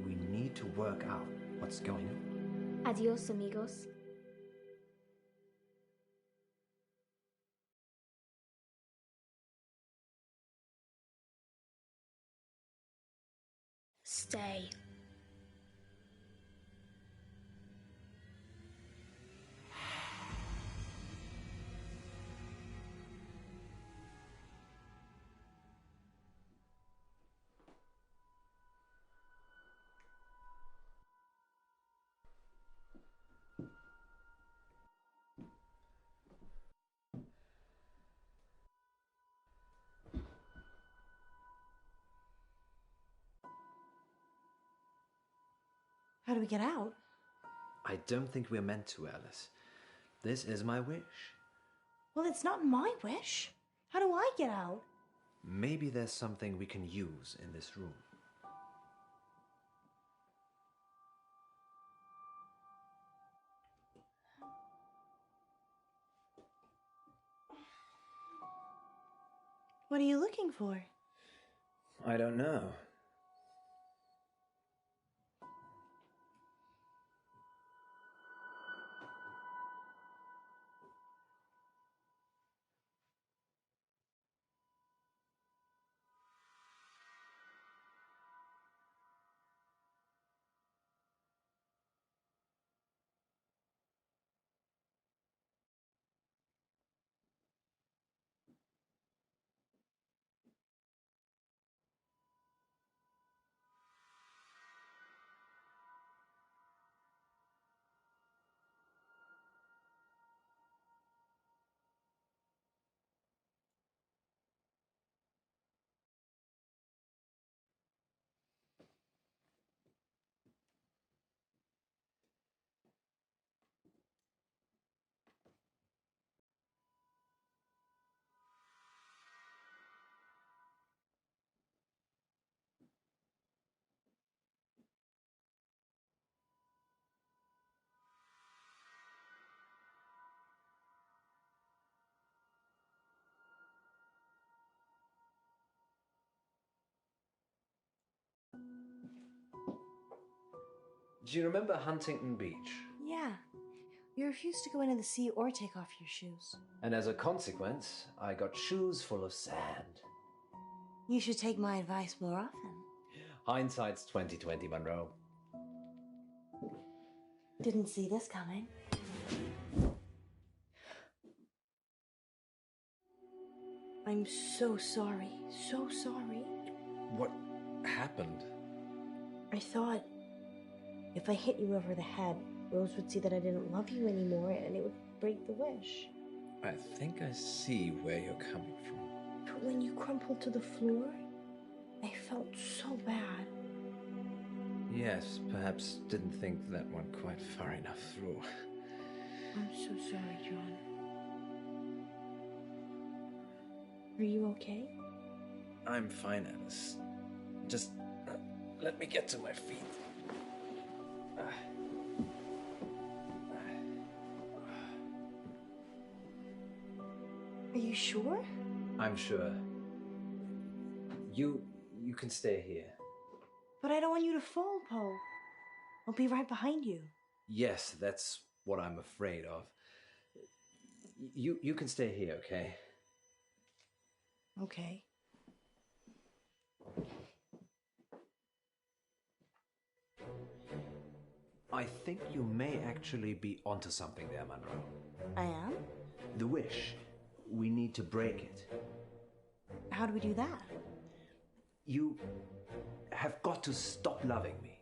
We need to work out what's going on. Adios, amigos. Stay. How do we get out? I don't think we're meant to, Alice. This is my wish. Well, it's not my wish. How do I get out? Maybe there's something we can use in this room. What are you looking for? I don't know. Do you remember Huntington Beach? Yeah. You refused to go into the sea or take off your shoes. And as a consequence, I got shoes full of sand. You should take my advice more often. Hindsight's 20/20, Munro. Didn't see this coming. I'm so sorry. So sorry. What happened? I thought if I hit you over the head, Rose would see that I didn't love you anymore and it would break the wish. I think I see where you're coming from. But when you crumpled to the floor, I felt so bad. Yes, perhaps didn't think that went quite far enough through. I'm so sorry, John. Are you okay? I'm fine, Alice. Just let me get to my feet. Are you sure? I'm sure. You can stay here. But I don't want you to fall, Poe. I'll be right behind you. Yes, that's what I'm afraid of. You can stay here, okay? Okay. I think you may actually be onto something there, Munro. I am? The wish. We need to break it. How do we do that? You have got to stop loving me.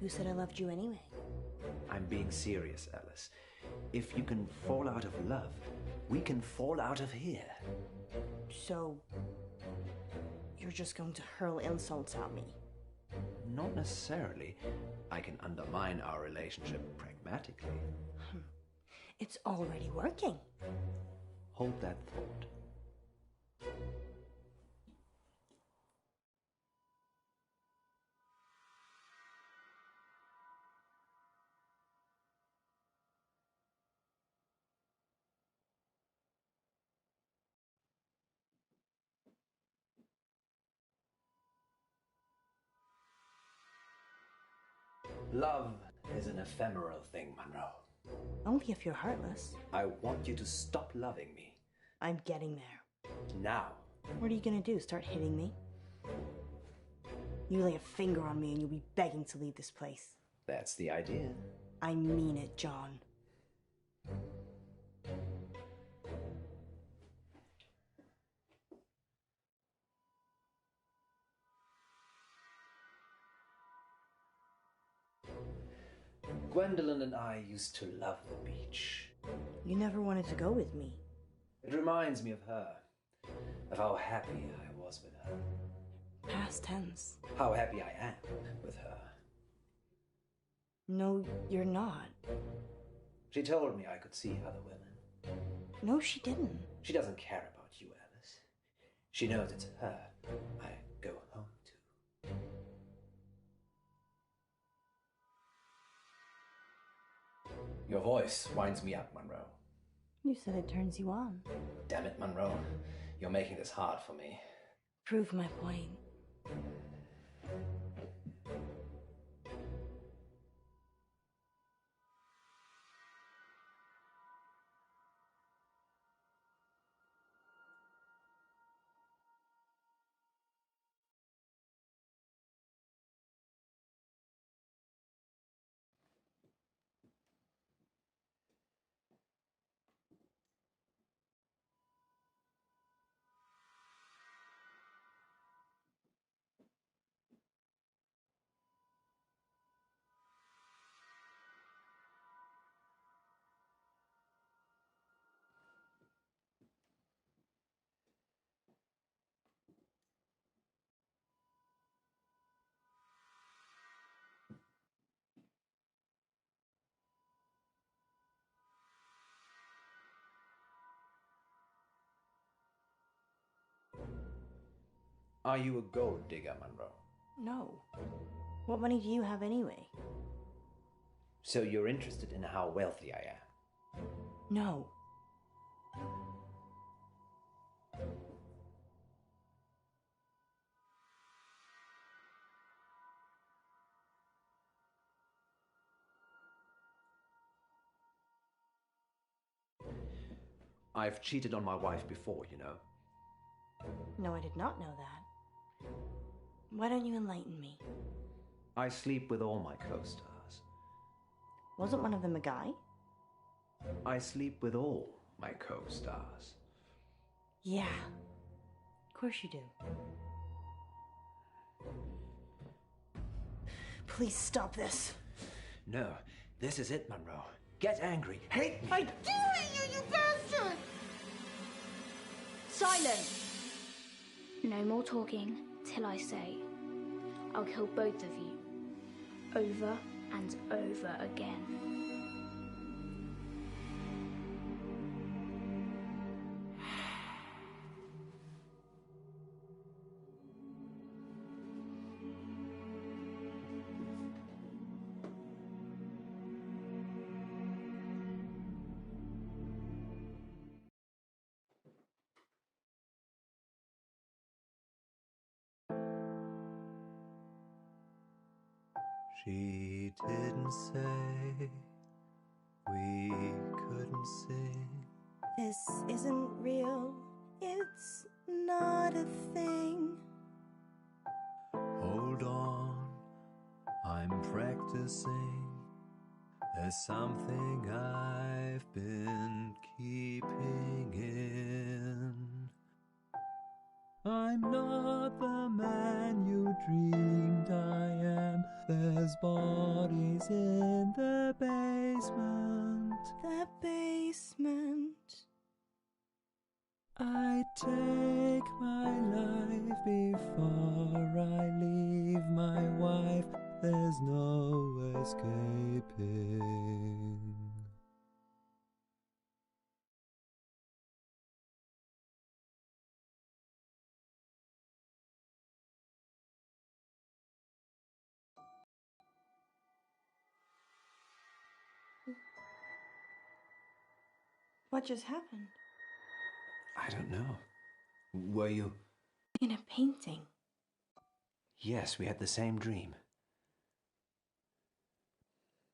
Who said I loved you anyway? I'm being serious, Alice. If you can fall out of love, we can fall out of here. So, you're just going to hurl insults at me? Not necessarily. I can undermine our relationship pragmatically. It's already working. Hold that thought. Love is an ephemeral thing, Munro. Only if you're heartless. I want you to stop loving me. I'm getting there. Now. What are you gonna do? Start hitting me? You lay a finger on me and you'll be begging to leave this place. That's the idea. I mean it, John. Gwendolyn and I used to love the beach. You never wanted to go with me. It reminds me of her, of how happy I was with her. Past tense. How happy I am with her. No, you're not. She told me I could see other women. No, she didn't. She doesn't care about you, Alice. She knows it's her I go home to. Your voice winds me up, Munro. You said it turns you on. Damn it, Munro. You're making this hard for me. Prove my point. Are you a gold digger, Munro? No. What money do you have anyway? So you're interested in how wealthy I am? No. I've cheated on my wife before, you know. No, I did not know that. Why don't you enlighten me? I sleep with all my co-stars. Wasn't one of them a guy? I sleep with all my co-stars. Yeah. Of course you do. Please stop this. No, this is it, Munro. Get angry. Hate me. I do hate you bastard! Silence! No more talking till I say. I'll kill both of you. Over and over again. She didn't say we couldn't sing. This isn't real. It's not a thing. Hold on, I'm practicing. There's something I've been keeping in. I'm not the man you dreamed I am. There's bodies in the basement. The basement. I take my life before I leave my wife. There's no escaping. What just happened? I don't know. Were you? In a painting. Yes, we had the same dream.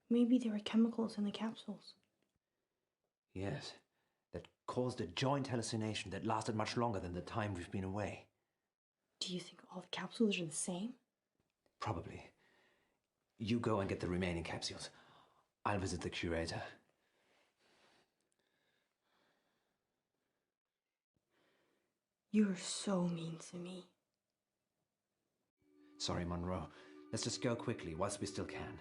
Maybe there were chemicals in the capsules. Yes, that caused a joint hallucination that lasted much longer than the time we've been away. Do you think all the capsules are the same? Probably. You go and get the remaining capsules. I'll visit the curator. You're so mean to me. Sorry, Munro. Let's just go quickly whilst we still can.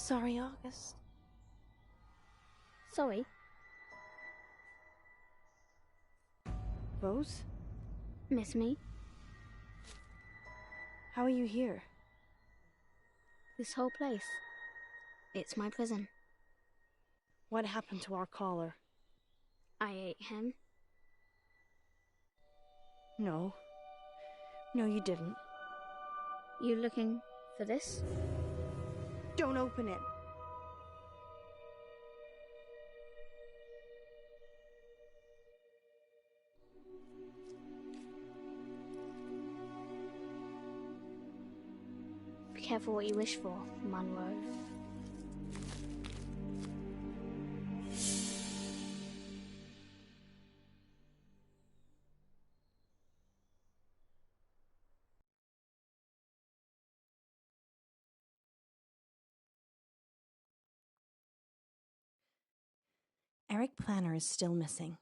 Sorry, August. Sorry. Rose? Miss me? How are you here? This whole place. It's my prison. What happened to our caller? I ate him. No. No, you didn't. You looking for this? Don't open it. Be careful what you wish for, Munro. Eric Planner is still missing.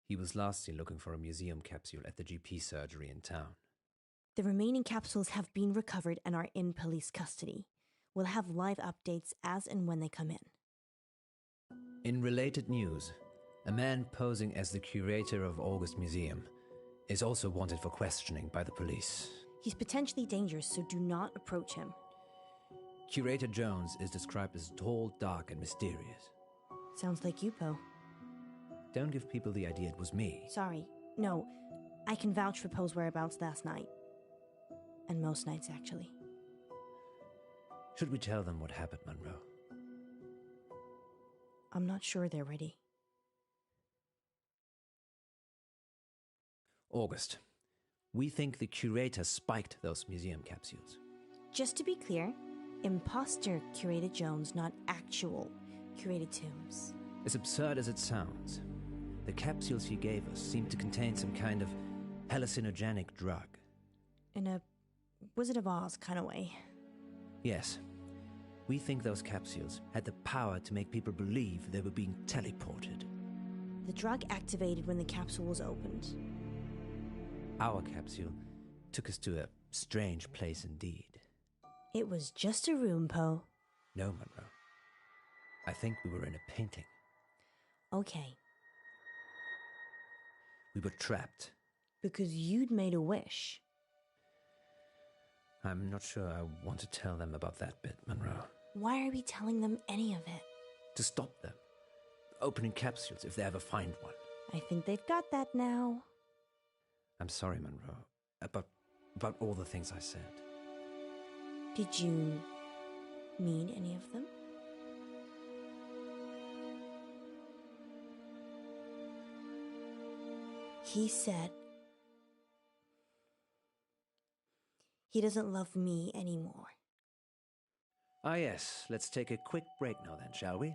He was last seen looking for a museum capsule at the GP surgery in town. The remaining capsules have been recovered and are in police custody. We'll have live updates as and when they come in. In related news, a man posing as the curator of August Museum is also wanted for questioning by the police. He's potentially dangerous, so do not approach him. Curator Jones is described as tall, dark, and mysterious. Sounds like you, Poe. Don't give people the idea it was me. Sorry. No, I can vouch for Poe's whereabouts last night. And most nights, actually. Should we tell them what happened, Munro? I'm not sure they're ready. August, we think the curator spiked those museum capsules. Just to be clear, imposter curated Jones, not actual curated Tombs. As absurd as it sounds, the capsules he gave us seemed to contain some kind of hallucinogenic drug. In a Wizard of Oz kind of way. Yes. We think those capsules had the power to make people believe they were being teleported. The drug activated when the capsule was opened. Our capsule took us to a strange place indeed. It was just a room, Poe. No, Munro. I think we were in a painting. Okay. We were trapped. Because you'd made a wish. I'm not sure I want to tell them about that bit, Munro. Why are we telling them any of it? To stop them. Opening capsules if they ever find one. I think they've got that now. I'm sorry, Munro. About all the things I said. Did you mean any of them? He said he doesn't love me anymore. Ah yes, let's take a quick break now then, shall we?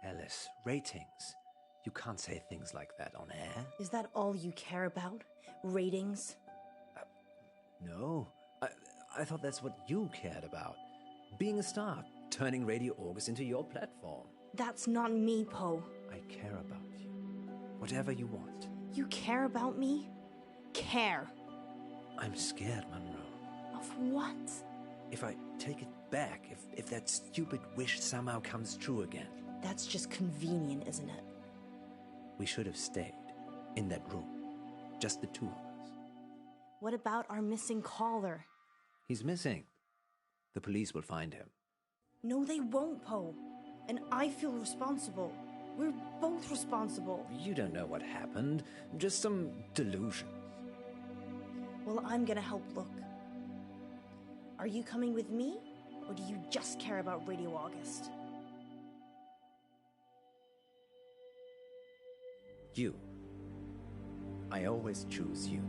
Alice, ratings. You can't say things like that on air. Is that all you care about? Ratings? No. I thought that's what you cared about. Being a star, turning Radio August into your platform. That's not me, Poe. I care about you. Whatever you want. You care about me? Care. I'm scared, Munro. Of what? If I take it back, if that stupid wish somehow comes true again. That's just convenient, isn't it? We should have stayed in that room. Just the two of us. What about our missing caller? He's missing. The police will find him. No, they won't, Poe. And I feel responsible. We're both responsible. You don't know what happened. Just some delusions. Well, I'm gonna help look. Are you coming with me? Or do you just care about Radio August? You. I always choose you.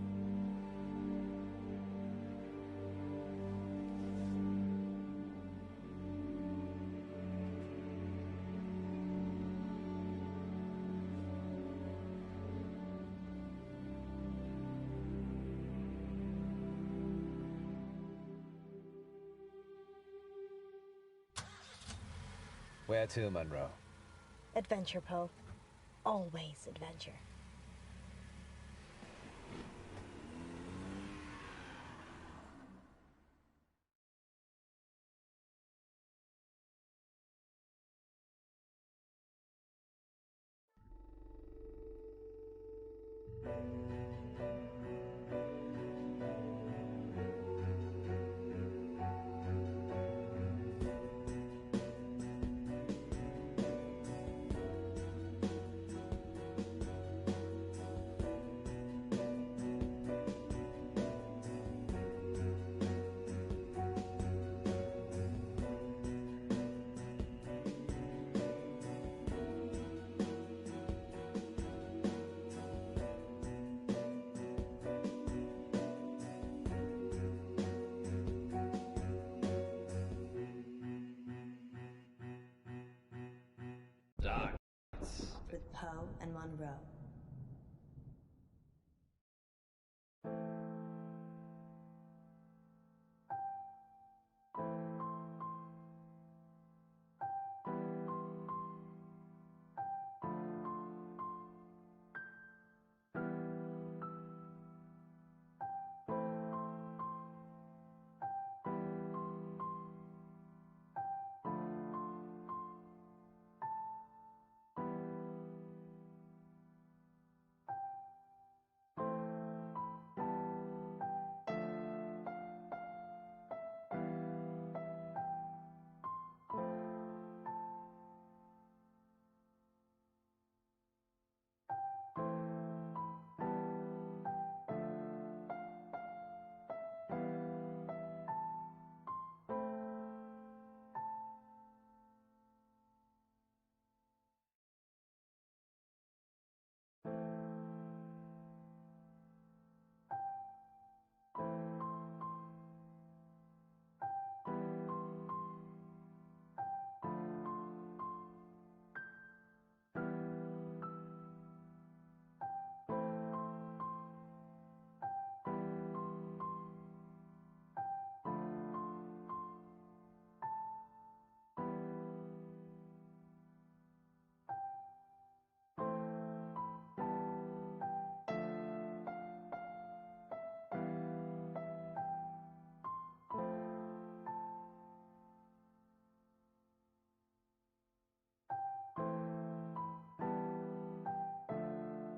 Where to, Munro? Adventure, Poe. Always adventure. Munro.